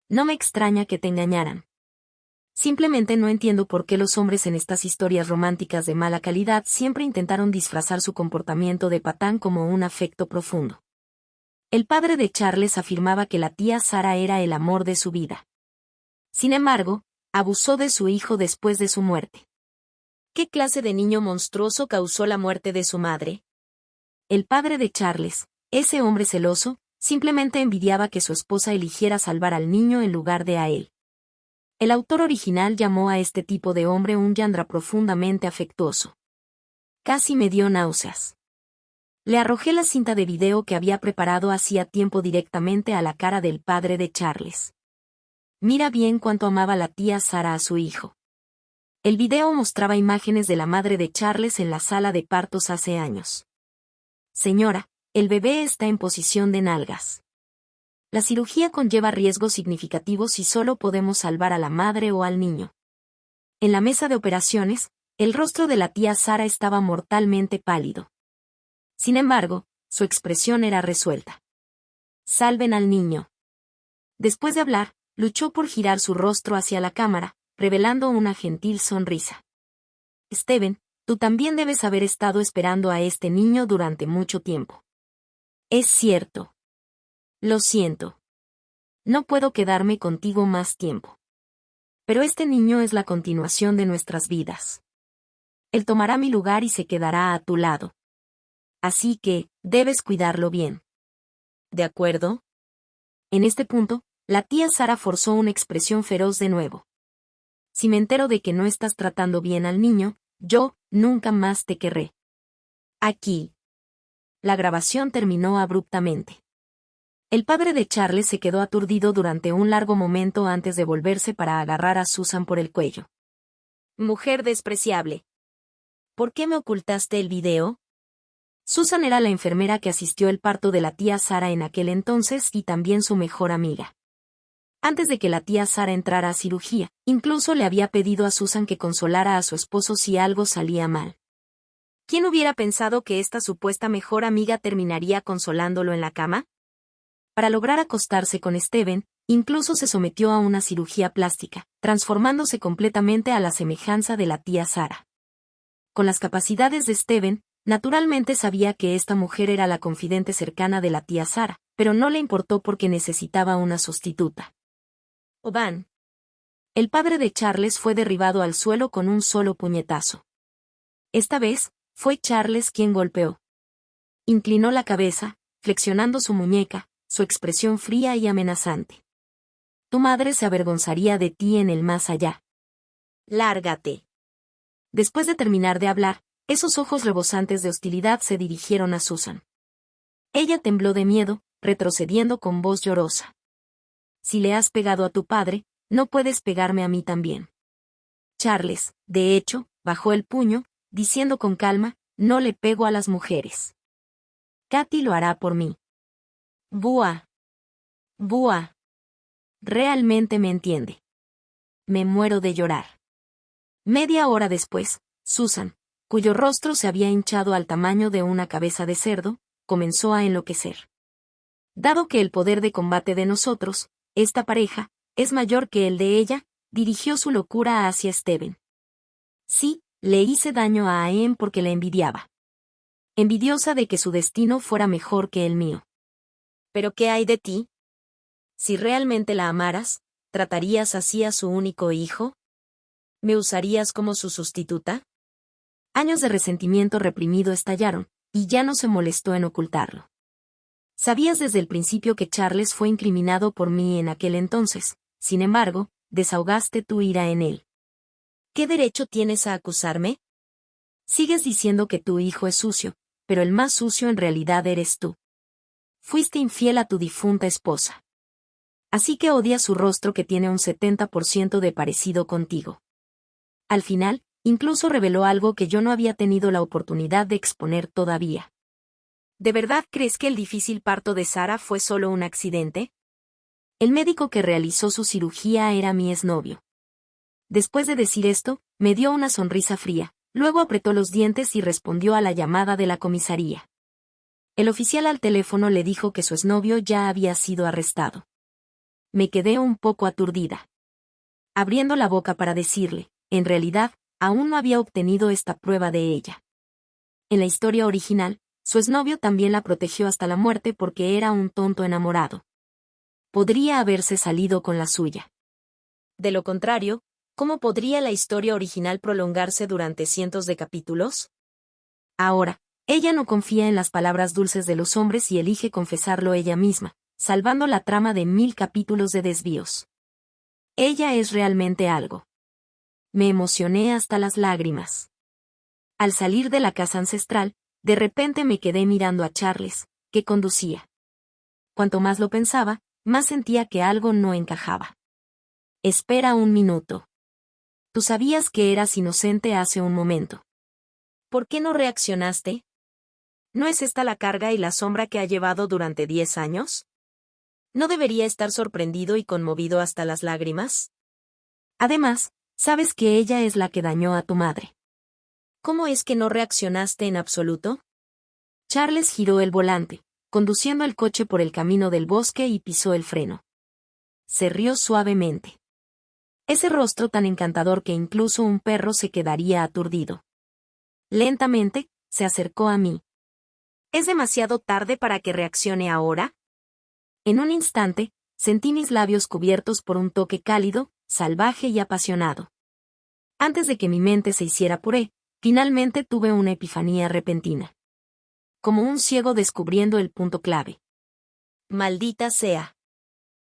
No me extraña que te engañaran. Simplemente no entiendo por qué los hombres en estas historias románticas de mala calidad siempre intentaron disfrazar su comportamiento de patán como un afecto profundo. El padre de Charles afirmaba que la tía Sara era el amor de su vida. Sin embargo, abusó de su hijo después de su muerte. ¿Qué clase de niño monstruoso causó la muerte de su madre? El padre de Charles, ese hombre celoso, simplemente envidiaba que su esposa eligiera salvar al niño en lugar de a él. El autor original llamó a este tipo de hombre un Yandra profundamente afectuoso. Casi me dio náuseas. Le arrojé la cinta de video que había preparado hacía tiempo directamente a la cara del padre de Charles. Mira bien cuánto amaba la tía Sara a su hijo. El video mostraba imágenes de la madre de Charles en la sala de partos hace años. Señora, el bebé está en posición de nalgas. La cirugía conlleva riesgos significativos y solo podemos salvar a la madre o al niño. En la mesa de operaciones, el rostro de la tía Sara estaba mortalmente pálido. Sin embargo, su expresión era resuelta. Salven al niño. Después de hablar, luchó por girar su rostro hacia la cámara, revelando una gentil sonrisa. Steven, tú también debes haber estado esperando a este niño durante mucho tiempo. Es cierto. Lo siento. No puedo quedarme contigo más tiempo. Pero este niño es la continuación de nuestras vidas. Él tomará mi lugar y se quedará a tu lado. Así que, debes cuidarlo bien. ¿De acuerdo? En este punto, la tía Sara forzó una expresión feroz de nuevo. Si me entero de que no estás tratando bien al niño, yo, nunca más te querré. Aquí. La grabación terminó abruptamente. El padre de Charles se quedó aturdido durante un largo momento antes de volverse para agarrar a Susan por el cuello. Mujer despreciable. ¿Por qué me ocultaste el video? Susan era la enfermera que asistió el parto de la tía Sara en aquel entonces y también su mejor amiga. Antes de que la tía Sara entrara a cirugía, incluso le había pedido a Susan que consolara a su esposo si algo salía mal. ¿Quién hubiera pensado que esta supuesta mejor amiga terminaría consolándolo en la cama? Para lograr acostarse con Steven, incluso se sometió a una cirugía plástica, transformándose completamente a la semejanza de la tía Sara. Con las capacidades de Steven, naturalmente sabía que esta mujer era la confidente cercana de la tía Sara, pero no le importó porque necesitaba una sustituta. Oban. El padre de Charles fue derribado al suelo con un solo puñetazo. Esta vez, fue Charles quien golpeó. Inclinó la cabeza, flexionando su muñeca, su expresión fría y amenazante. Tu madre se avergonzaría de ti en el más allá. Lárgate. Después de terminar de hablar, esos ojos rebosantes de hostilidad se dirigieron a Susan. Ella tembló de miedo, retrocediendo con voz llorosa. Si le has pegado a tu padre, no puedes pegarme a mí también. Charles, de hecho, bajó el puño, diciendo con calma, no le pego a las mujeres. Katy lo hará por mí. Buah. Buah. Realmente me entiende. Me muero de llorar. Media hora después, Susan, cuyo rostro se había hinchado al tamaño de una cabeza de cerdo, comenzó a enloquecer. Dado que el poder de combate de nosotros, esta pareja, es mayor que el de ella, dirigió su locura hacia Steven. Sí, le hice daño a Aem porque le envidiaba. Envidiosa de que su destino fuera mejor que el mío. ¿Pero qué hay de ti? Si realmente la amaras, ¿tratarías así a su único hijo? ¿Me usarías como su sustituta? Años de resentimiento reprimido estallaron, y ya no se molestó en ocultarlo. Sabías desde el principio que Charles fue incriminado por mí en aquel entonces, sin embargo, desahogaste tu ira en él. ¿Qué derecho tienes a acusarme? Sigues diciendo que tu hijo es sucio, pero el más sucio en realidad eres tú. Fuiste infiel a tu difunta esposa. Así que odias su rostro que tiene un 70% de parecido contigo. Al final, Incluso reveló algo que yo no había tenido la oportunidad de exponer todavía. ¿De verdad crees que el difícil parto de Sara fue solo un accidente? El médico que realizó su cirugía era mi exnovio. Después de decir esto, me dio una sonrisa fría, luego apretó los dientes y respondió a la llamada de la comisaría. El oficial al teléfono le dijo que su exnovio ya había sido arrestado. Me quedé un poco aturdida. Abriendo la boca para decirle, en realidad, aún no había obtenido esta prueba de ella. En la historia original, su exnovio también la protegió hasta la muerte porque era un tonto enamorado. Podría haberse salido con la suya. De lo contrario, ¿cómo podría la historia original prolongarse durante cientos de capítulos? Ahora, ella no confía en las palabras dulces de los hombres y elige confesarlo ella misma, salvando la trama de 1000 capítulos de desvíos. Ella es realmente algo. Me emocioné hasta las lágrimas. Al salir de la casa ancestral, de repente me quedé mirando a Charles, que conducía. Cuanto más lo pensaba, más sentía que algo no encajaba. Espera un minuto. Tú sabías que eras inocente hace un momento. ¿Por qué no reaccionaste? ¿No es esta la carga y la sombra que ha llevado durante 10 años? ¿No debería estar sorprendido y conmovido hasta las lágrimas? Además, sabes que ella es la que dañó a tu madre. ¿Cómo es que no reaccionaste en absoluto? Charles giró el volante, conduciendo el coche por el camino del bosque y pisó el freno. Se rió suavemente. Ese rostro tan encantador que incluso un perro se quedaría aturdido. Lentamente, se acercó a mí. ¿Es demasiado tarde para que reaccione ahora? En un instante, sentí mis labios cubiertos por un toque cálido, salvaje y apasionado. Antes de que mi mente se hiciera puré, finalmente tuve una epifanía repentina. Como un ciego descubriendo el punto clave. Maldita sea.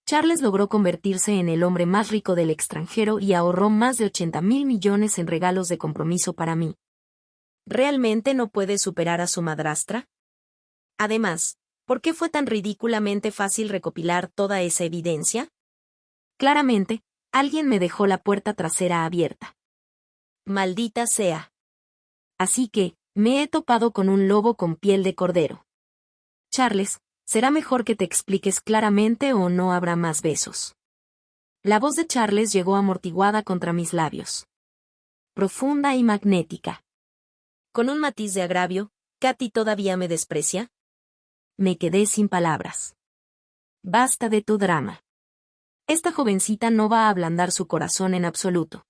Charles logró convertirse en el hombre más rico del extranjero y ahorró más de 80,000 millones en regalos de compromiso para mí. ¿Realmente no puede superar a su madrastra? Además, ¿por qué fue tan ridículamente fácil recopilar toda esa evidencia? Claramente, alguien me dejó la puerta trasera abierta. Maldita sea. Así que, me he topado con un lobo con piel de cordero. Charles, será mejor que te expliques claramente o no habrá más besos. La voz de Charles llegó amortiguada contra mis labios. Profunda y magnética. Con un matiz de agravio, ¿Katy todavía me desprecia? Me quedé sin palabras. Basta de tu drama. Esta jovencita no va a ablandar su corazón en absoluto.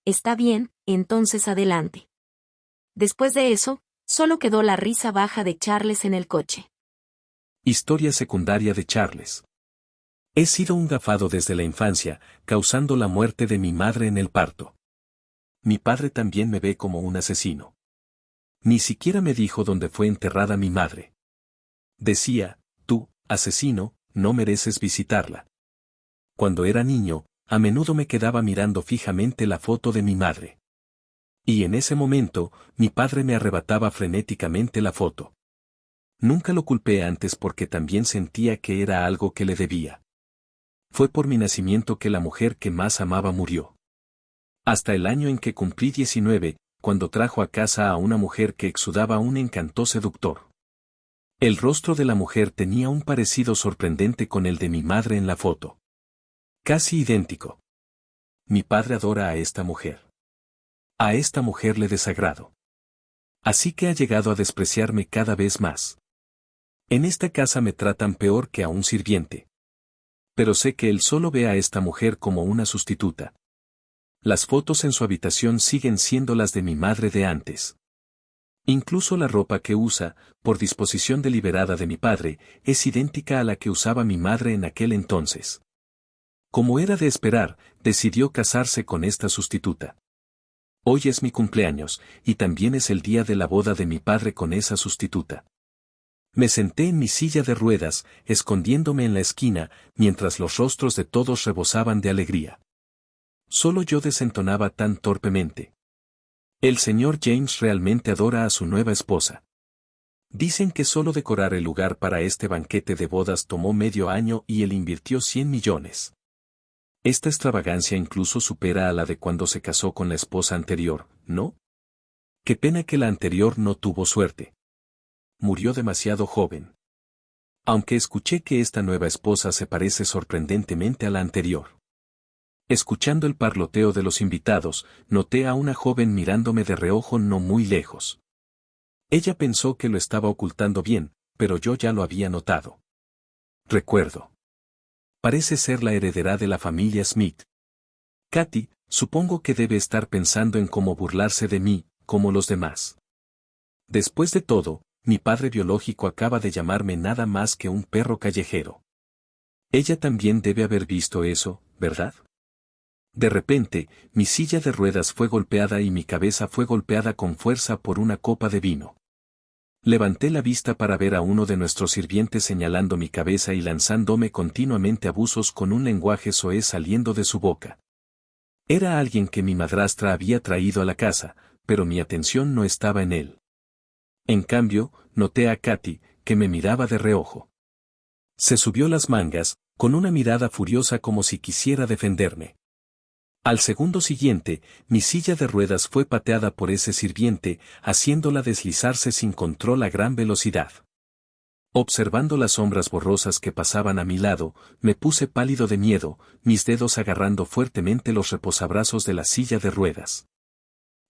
Está bien, entonces adelante. Después de eso, solo quedó la risa baja de Charles en el coche. Historia secundaria de Charles. He sido un gafado desde la infancia, causando la muerte de mi madre en el parto. Mi padre también me ve como un asesino. Ni siquiera me dijo dónde fue enterrada mi madre. Decía, tú, asesino, no mereces visitarla. Cuando era niño, a menudo me quedaba mirando fijamente la foto de mi madre. Y en ese momento, mi padre me arrebataba frenéticamente la foto. Nunca lo culpé antes porque también sentía que era algo que le debía. Fue por mi nacimiento que la mujer que más amaba murió. Hasta el año en que cumplí 19, cuando trajo a casa a una mujer que exudaba un encanto seductor. El rostro de la mujer tenía un parecido sorprendente con el de mi madre en la foto. Casi idéntico. Mi padre adora a esta mujer. A esta mujer le desagrado. Así que ha llegado a despreciarme cada vez más. En esta casa me tratan peor que a un sirviente. Pero sé que él solo ve a esta mujer como una sustituta. Las fotos en su habitación siguen siendo las de mi madre de antes. Incluso la ropa que usa, por disposición deliberada de mi padre, es idéntica a la que usaba mi madre en aquel entonces. Como era de esperar, decidió casarse con esta sustituta. Hoy es mi cumpleaños, y también es el día de la boda de mi padre con esa sustituta. Me senté en mi silla de ruedas, escondiéndome en la esquina, mientras los rostros de todos rebosaban de alegría. Solo yo desentonaba tan torpemente. El señor James realmente adora a su nueva esposa. Dicen que solo decorar el lugar para este banquete de bodas tomó medio año y él invirtió 100 millones. Esta extravagancia incluso supera a la de cuando se casó con la esposa anterior, ¿no? Qué pena que la anterior no tuvo suerte. Murió demasiado joven. Aunque escuché que esta nueva esposa se parece sorprendentemente a la anterior. Escuchando el parloteo de los invitados, noté a una joven mirándome de reojo no muy lejos. Ella pensó que lo estaba ocultando bien, pero yo ya lo había notado. Recuerdo. Parece ser la heredera de la familia Smith. Katy, supongo que debe estar pensando en cómo burlarse de mí, como los demás. Después de todo, mi padre biológico acaba de llamarme nada más que un perro callejero. Ella también debe haber visto eso, ¿verdad? De repente, mi silla de ruedas fue golpeada y mi cabeza fue golpeada con fuerza por una copa de vino. Levanté la vista para ver a uno de nuestros sirvientes señalando mi cabeza y lanzándome continuamente abusos con un lenguaje soez saliendo de su boca. Era alguien que mi madrastra había traído a la casa, pero mi atención no estaba en él. En cambio, noté a Katy, que me miraba de reojo. Se subió las mangas, con una mirada furiosa como si quisiera defenderme. Al segundo siguiente, mi silla de ruedas fue pateada por ese sirviente, haciéndola deslizarse sin control a gran velocidad. Observando las sombras borrosas que pasaban a mi lado, me puse pálido de miedo, mis dedos agarrando fuertemente los reposabrazos de la silla de ruedas.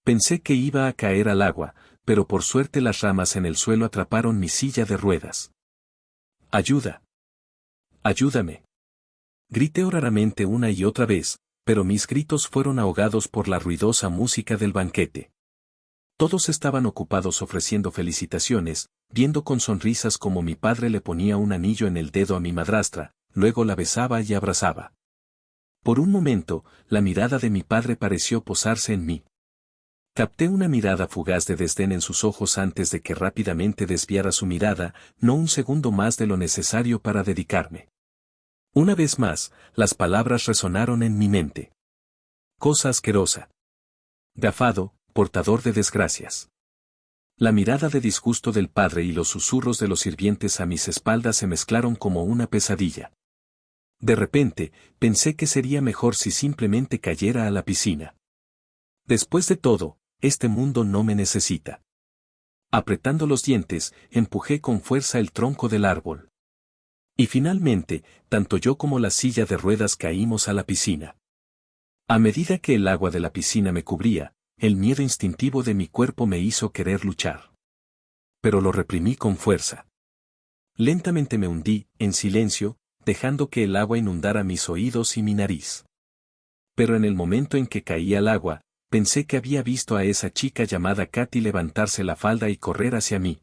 Pensé que iba a caer al agua, pero por suerte las ramas en el suelo atraparon mi silla de ruedas. ¡Ayuda! ¡Ayúdame! Grité raramente una y otra vez, pero mis gritos fueron ahogados por la ruidosa música del banquete. Todos estaban ocupados ofreciendo felicitaciones, viendo con sonrisas cómo mi padre le ponía un anillo en el dedo a mi madrastra, luego la besaba y abrazaba. Por un momento, la mirada de mi padre pareció posarse en mí. Capté una mirada fugaz de desdén en sus ojos antes de que rápidamente desviara su mirada, no un segundo más de lo necesario para dedicarme. Una vez más, las palabras resonaron en mi mente. Cosa asquerosa. Gafado, portador de desgracias. La mirada de disgusto del padre y los susurros de los sirvientes a mis espaldas se mezclaron como una pesadilla. De repente, pensé que sería mejor si simplemente cayera a la piscina. Después de todo, este mundo no me necesita. Apretando los dientes, empujé con fuerza el tronco del árbol. Y finalmente, tanto yo como la silla de ruedas caímos a la piscina. A medida que el agua de la piscina me cubría, el miedo instintivo de mi cuerpo me hizo querer luchar. Pero lo reprimí con fuerza. Lentamente me hundí, en silencio, dejando que el agua inundara mis oídos y mi nariz. Pero en el momento en que caí al agua, pensé que había visto a esa chica llamada Katy levantarse la falda y correr hacia mí.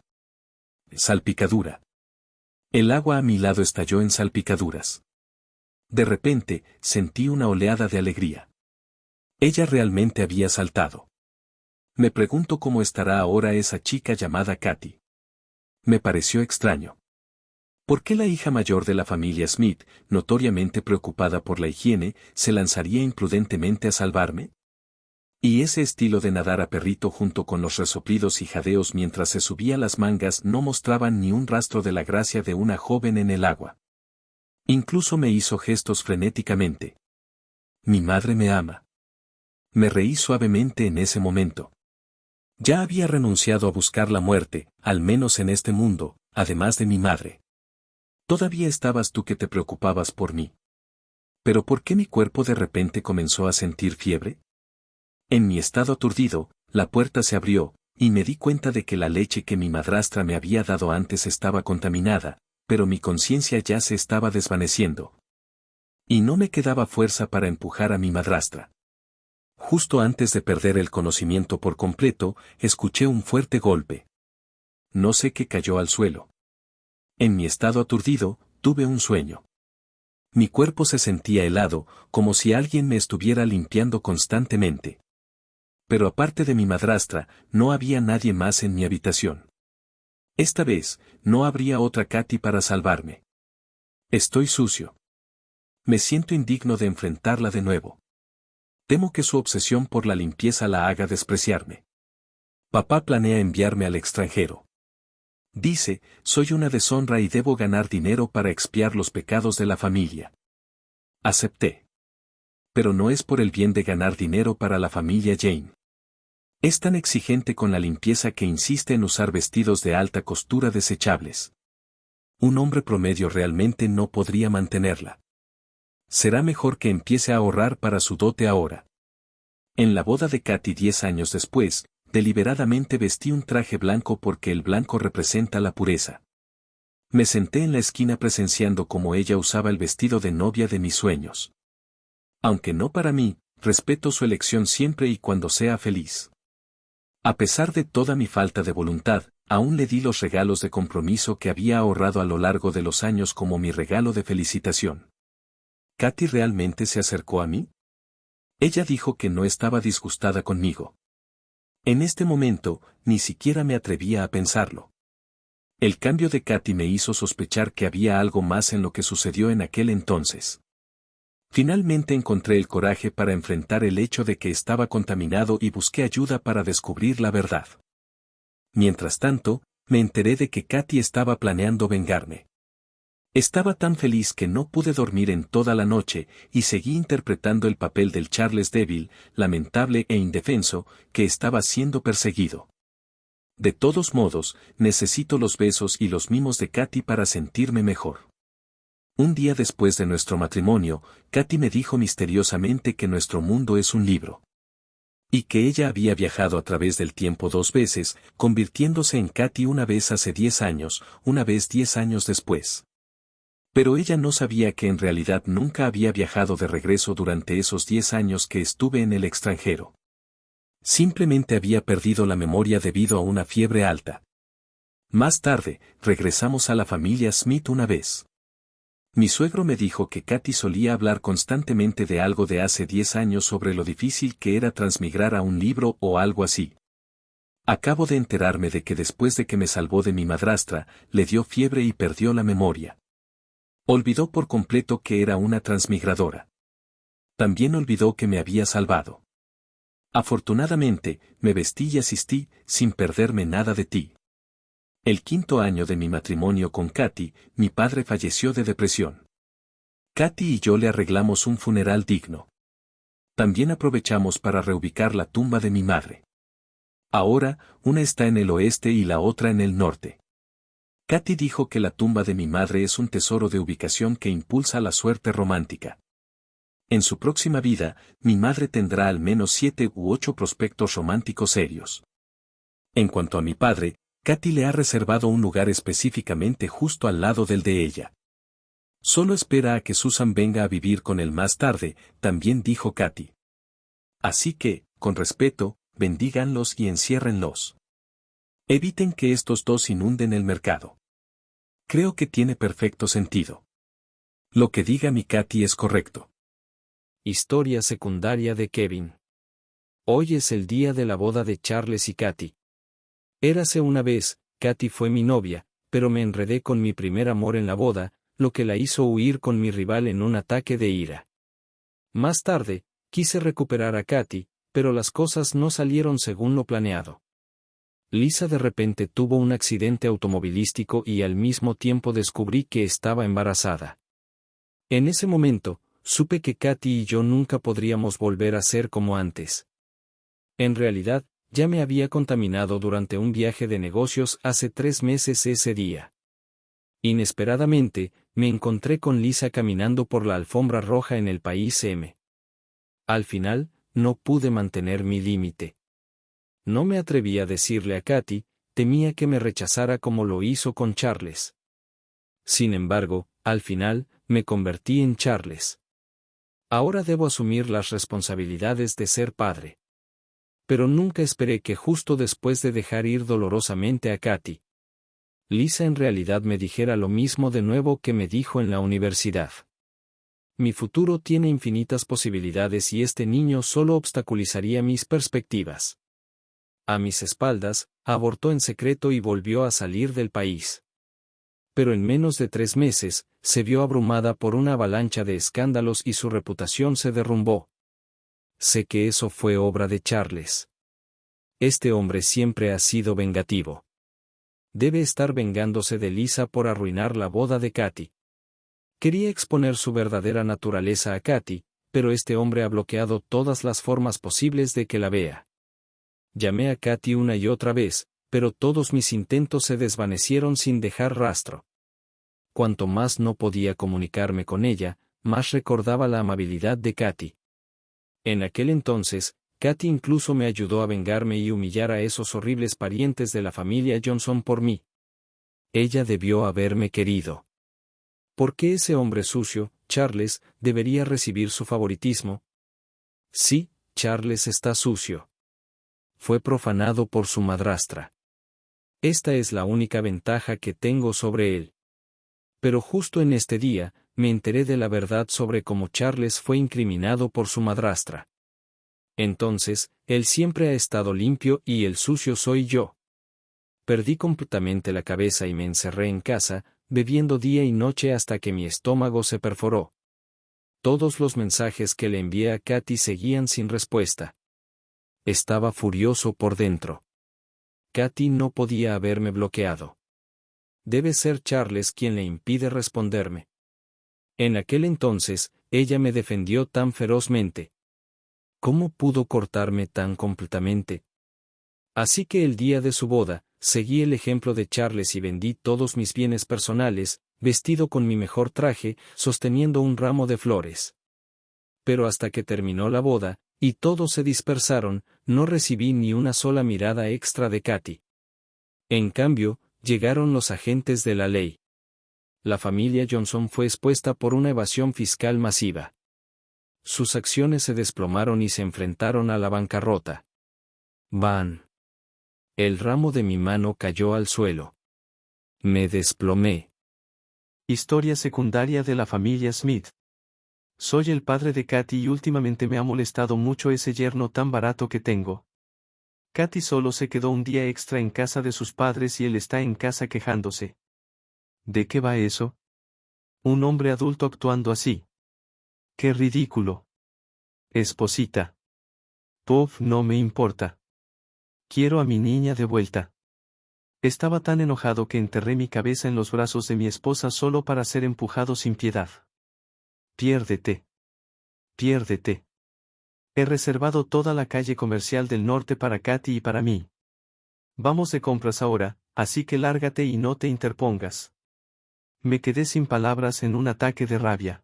Salpicadura. El agua a mi lado estalló en salpicaduras. De repente, sentí una oleada de alegría. Ella realmente había saltado. Me pregunto cómo estará ahora esa chica llamada Katy. Me pareció extraño. ¿Por qué la hija mayor de la familia Smith, notoriamente preocupada por la higiene, se lanzaría imprudentemente a salvarme? Y ese estilo de nadar a perrito junto con los resoplidos y jadeos mientras se subía las mangas no mostraban ni un rastro de la gracia de una joven en el agua. Incluso me hizo gestos frenéticamente. Mi madre me ama. Me reí suavemente en ese momento. Ya había renunciado a buscar la muerte, al menos en este mundo, además de mi madre. Todavía estabas tú que te preocupabas por mí. ¿Pero por qué mi cuerpo de repente comenzó a sentir fiebre? En mi estado aturdido, la puerta se abrió, y me di cuenta de que la leche que mi madrastra me había dado antes estaba contaminada, pero mi conciencia ya se estaba desvaneciendo. Y no me quedaba fuerza para empujar a mi madrastra. Justo antes de perder el conocimiento por completo, escuché un fuerte golpe. No sé qué cayó al suelo. En mi estado aturdido, tuve un sueño. Mi cuerpo se sentía helado, como si alguien me estuviera limpiando constantemente. Pero aparte de mi madrastra, no había nadie más en mi habitación. Esta vez, no habría otra Katy para salvarme. Estoy sucio. Me siento indigno de enfrentarla de nuevo. Temo que su obsesión por la limpieza la haga despreciarme. Papá planea enviarme al extranjero. Dice, soy una deshonra y debo ganar dinero para expiar los pecados de la familia. Acepté. Pero no es por el bien de ganar dinero para la familia Jane. Es tan exigente con la limpieza que insiste en usar vestidos de alta costura desechables. Un hombre promedio realmente no podría mantenerla. Será mejor que empiece a ahorrar para su dote ahora. En la boda de Katy 10 años después, deliberadamente vestí un traje blanco porque el blanco representa la pureza. Me senté en la esquina presenciando cómo ella usaba el vestido de novia de mis sueños. Aunque no para mí, respeto su elección siempre y cuando sea feliz. A pesar de toda mi falta de voluntad, aún le di los regalos de compromiso que había ahorrado a lo largo de los años como mi regalo de felicitación. ¿Katy realmente se acercó a mí? Ella dijo que no estaba disgustada conmigo. En este momento, ni siquiera me atrevía a pensarlo. El cambio de Katy me hizo sospechar que había algo más en lo que sucedió en aquel entonces. Finalmente encontré el coraje para enfrentar el hecho de que estaba contaminado y busqué ayuda para descubrir la verdad. Mientras tanto, me enteré de que Katy estaba planeando vengarme. Estaba tan feliz que no pude dormir en toda la noche y seguí interpretando el papel del Charles débil, lamentable e indefenso, que estaba siendo perseguido. De todos modos, necesito los besos y los mimos de Katy para sentirme mejor. Un día después de nuestro matrimonio, Katy me dijo misteriosamente que nuestro mundo es un libro. Y que ella había viajado a través del tiempo 2 veces, convirtiéndose en Katy una vez hace 10 años, una vez 10 años después. Pero ella no sabía que en realidad nunca había viajado de regreso durante esos 10 años que estuve en el extranjero. Simplemente había perdido la memoria debido a una fiebre alta. Más tarde, regresamos a la familia Smith una vez. Mi suegro me dijo que Katy solía hablar constantemente de algo de hace 10 años sobre lo difícil que era transmigrar a un libro o algo así. Acabo de enterarme de que después de que me salvó de mi madrastra, le dio fiebre y perdió la memoria. Olvidó por completo que era una transmigradora. También olvidó que me había salvado. Afortunadamente, me vestí y asistí, sin perderme nada de ti. El 5º año de mi matrimonio con Katy, mi padre falleció de depresión. Katy y yo le arreglamos un funeral digno. También aprovechamos para reubicar la tumba de mi madre. Ahora, una está en el oeste y la otra en el norte. Katy dijo que la tumba de mi madre es un tesoro de ubicación que impulsa la suerte romántica. En su próxima vida, mi madre tendrá al menos 7 u 8 prospectos románticos serios. En cuanto a mi padre, Katy le ha reservado un lugar específicamente justo al lado del de ella. Solo espera a que Susan venga a vivir con él más tarde, también dijo Katy. Así que, con respeto, bendíganlos y enciérrenlos. Eviten que estos dos inunden el mercado. Creo que tiene perfecto sentido. Lo que diga mi Katy es correcto. Historia secundaria de Kevin. Hoy es el día de la boda de Charles y Katy. Érase una vez, Katy fue mi novia, pero me enredé con mi primer amor en la boda, lo que la hizo huir con mi rival en un ataque de ira. Más tarde, quise recuperar a Katy, pero las cosas no salieron según lo planeado. Lisa de repente tuvo un accidente automovilístico y al mismo tiempo descubrí que estaba embarazada. En ese momento, supe que Katy y yo nunca podríamos volver a ser como antes. En realidad, ya me había contaminado durante un viaje de negocios hace 3 meses ese día. Inesperadamente, me encontré con Lisa caminando por la alfombra roja en el país M. Al final, no pude mantener mi límite. No me atreví a decirle a Katy, temía que me rechazara como lo hizo con Charles. Sin embargo, al final, me convertí en Charles. Ahora debo asumir las responsabilidades de ser padre. Pero nunca esperé que justo después de dejar ir dolorosamente a Katy, Lisa en realidad me dijera lo mismo de nuevo que me dijo en la universidad. Mi futuro tiene infinitas posibilidades y este niño solo obstaculizaría mis perspectivas. A mis espaldas, abortó en secreto y volvió a salir del país. Pero en menos de 3 meses, se vio abrumada por una avalancha de escándalos y su reputación se derrumbó. Sé que eso fue obra de Charles. Este hombre siempre ha sido vengativo. Debe estar vengándose de Lisa por arruinar la boda de Katy. Quería exponer su verdadera naturaleza a Katy, pero este hombre ha bloqueado todas las formas posibles de que la vea. Llamé a Katy una y otra vez, pero todos mis intentos se desvanecieron sin dejar rastro. Cuanto más no podía comunicarme con ella, más recordaba la amabilidad de Katy. En aquel entonces, Katy incluso me ayudó a vengarme y humillar a esos horribles parientes de la familia Johnson por mí. Ella debió haberme querido. ¿Por qué ese hombre sucio, Charles, debería recibir su favoritismo? Sí, Charles está sucio. Fue profanado por su madrastra. Esta es la única ventaja que tengo sobre él. Pero justo en este día, me enteré de la verdad sobre cómo Charles fue incriminado por su madrastra. Entonces, él siempre ha estado limpio y el sucio soy yo. Perdí completamente la cabeza y me encerré en casa, bebiendo día y noche hasta que mi estómago se perforó. Todos los mensajes que le envié a Katy seguían sin respuesta. Estaba furioso por dentro. Katy no podía haberme bloqueado. Debe ser Charles quien le impide responderme. En aquel entonces, ella me defendió tan ferozmente. ¿Cómo pudo cortarme tan completamente? Así que el día de su boda, seguí el ejemplo de Charles y vendí todos mis bienes personales, vestido con mi mejor traje, sosteniendo un ramo de flores. Pero hasta que terminó la boda, y todos se dispersaron, no recibí ni una sola mirada extra de Katy. En cambio, llegaron los agentes de la ley. La familia Johnson fue expuesta por una evasión fiscal masiva. Sus acciones se desplomaron y se enfrentaron a la bancarrota. ¡Van! El ramo de mi mano cayó al suelo. Me desplomé. Historia secundaria de la familia Smith. Soy el padre de Katy y últimamente me ha molestado mucho ese yerno tan barato que tengo. Katy solo se quedó un día extra en casa de sus padres y él está en casa quejándose. ¿De qué va eso? Un hombre adulto actuando así. ¡Qué ridículo! Esposita. Puff, no me importa. Quiero a mi niña de vuelta. Estaba tan enojado que enterré mi cabeza en los brazos de mi esposa solo para ser empujado sin piedad. Piérdete. Piérdete. He reservado toda la calle comercial del norte para Katy y para mí. Vamos de compras ahora, así que lárgate y no te interpongas. Me quedé sin palabras en un ataque de rabia.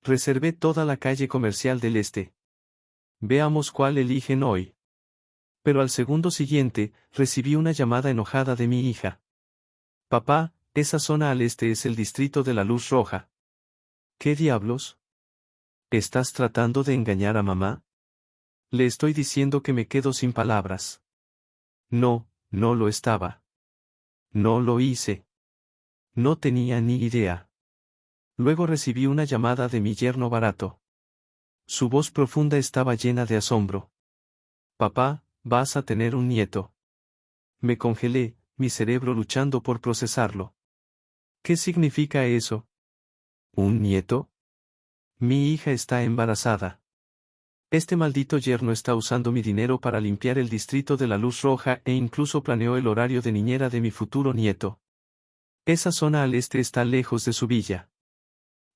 Reservé toda la calle comercial del este. Veamos cuál eligen hoy. Pero al segundo siguiente, recibí una llamada enojada de mi hija. Papá, esa zona al este es el distrito de la Luz Roja. ¿Qué diablos? ¿Estás tratando de engañar a mamá? Le estoy diciendo que me quedo sin palabras. No, no lo estaba. No lo hice. No tenía ni idea. Luego recibí una llamada de mi yerno barato. Su voz profunda estaba llena de asombro. Papá, vas a tener un nieto. Me congelé, mi cerebro luchando por procesarlo. ¿Qué significa eso? ¿Un nieto? Mi hija está embarazada. Este maldito yerno está usando mi dinero para limpiar el distrito de la Luz Roja e incluso planeó el horario de niñera de mi futuro nieto. Esa zona al este está lejos de su villa.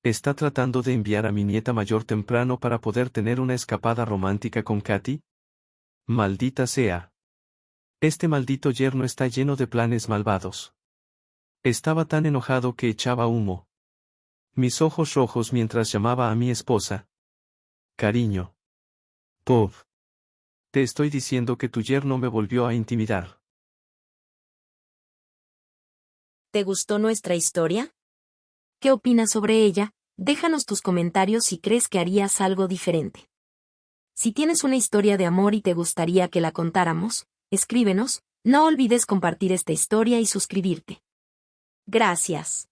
¿Está tratando de enviar a mi nieta mayor temprano para poder tener una escapada romántica con Katy? Maldita sea. Este maldito yerno está lleno de planes malvados. Estaba tan enojado que echaba humo. Mis ojos rojos mientras llamaba a mi esposa. Cariño. Pop. Te estoy diciendo que tu yerno me volvió a intimidar. ¿Te gustó nuestra historia? ¿Qué opinas sobre ella? Déjanos tus comentarios si crees que harías algo diferente. Si tienes una historia de amor y te gustaría que la contáramos, escríbenos, no olvides compartir esta historia y suscribirte. Gracias.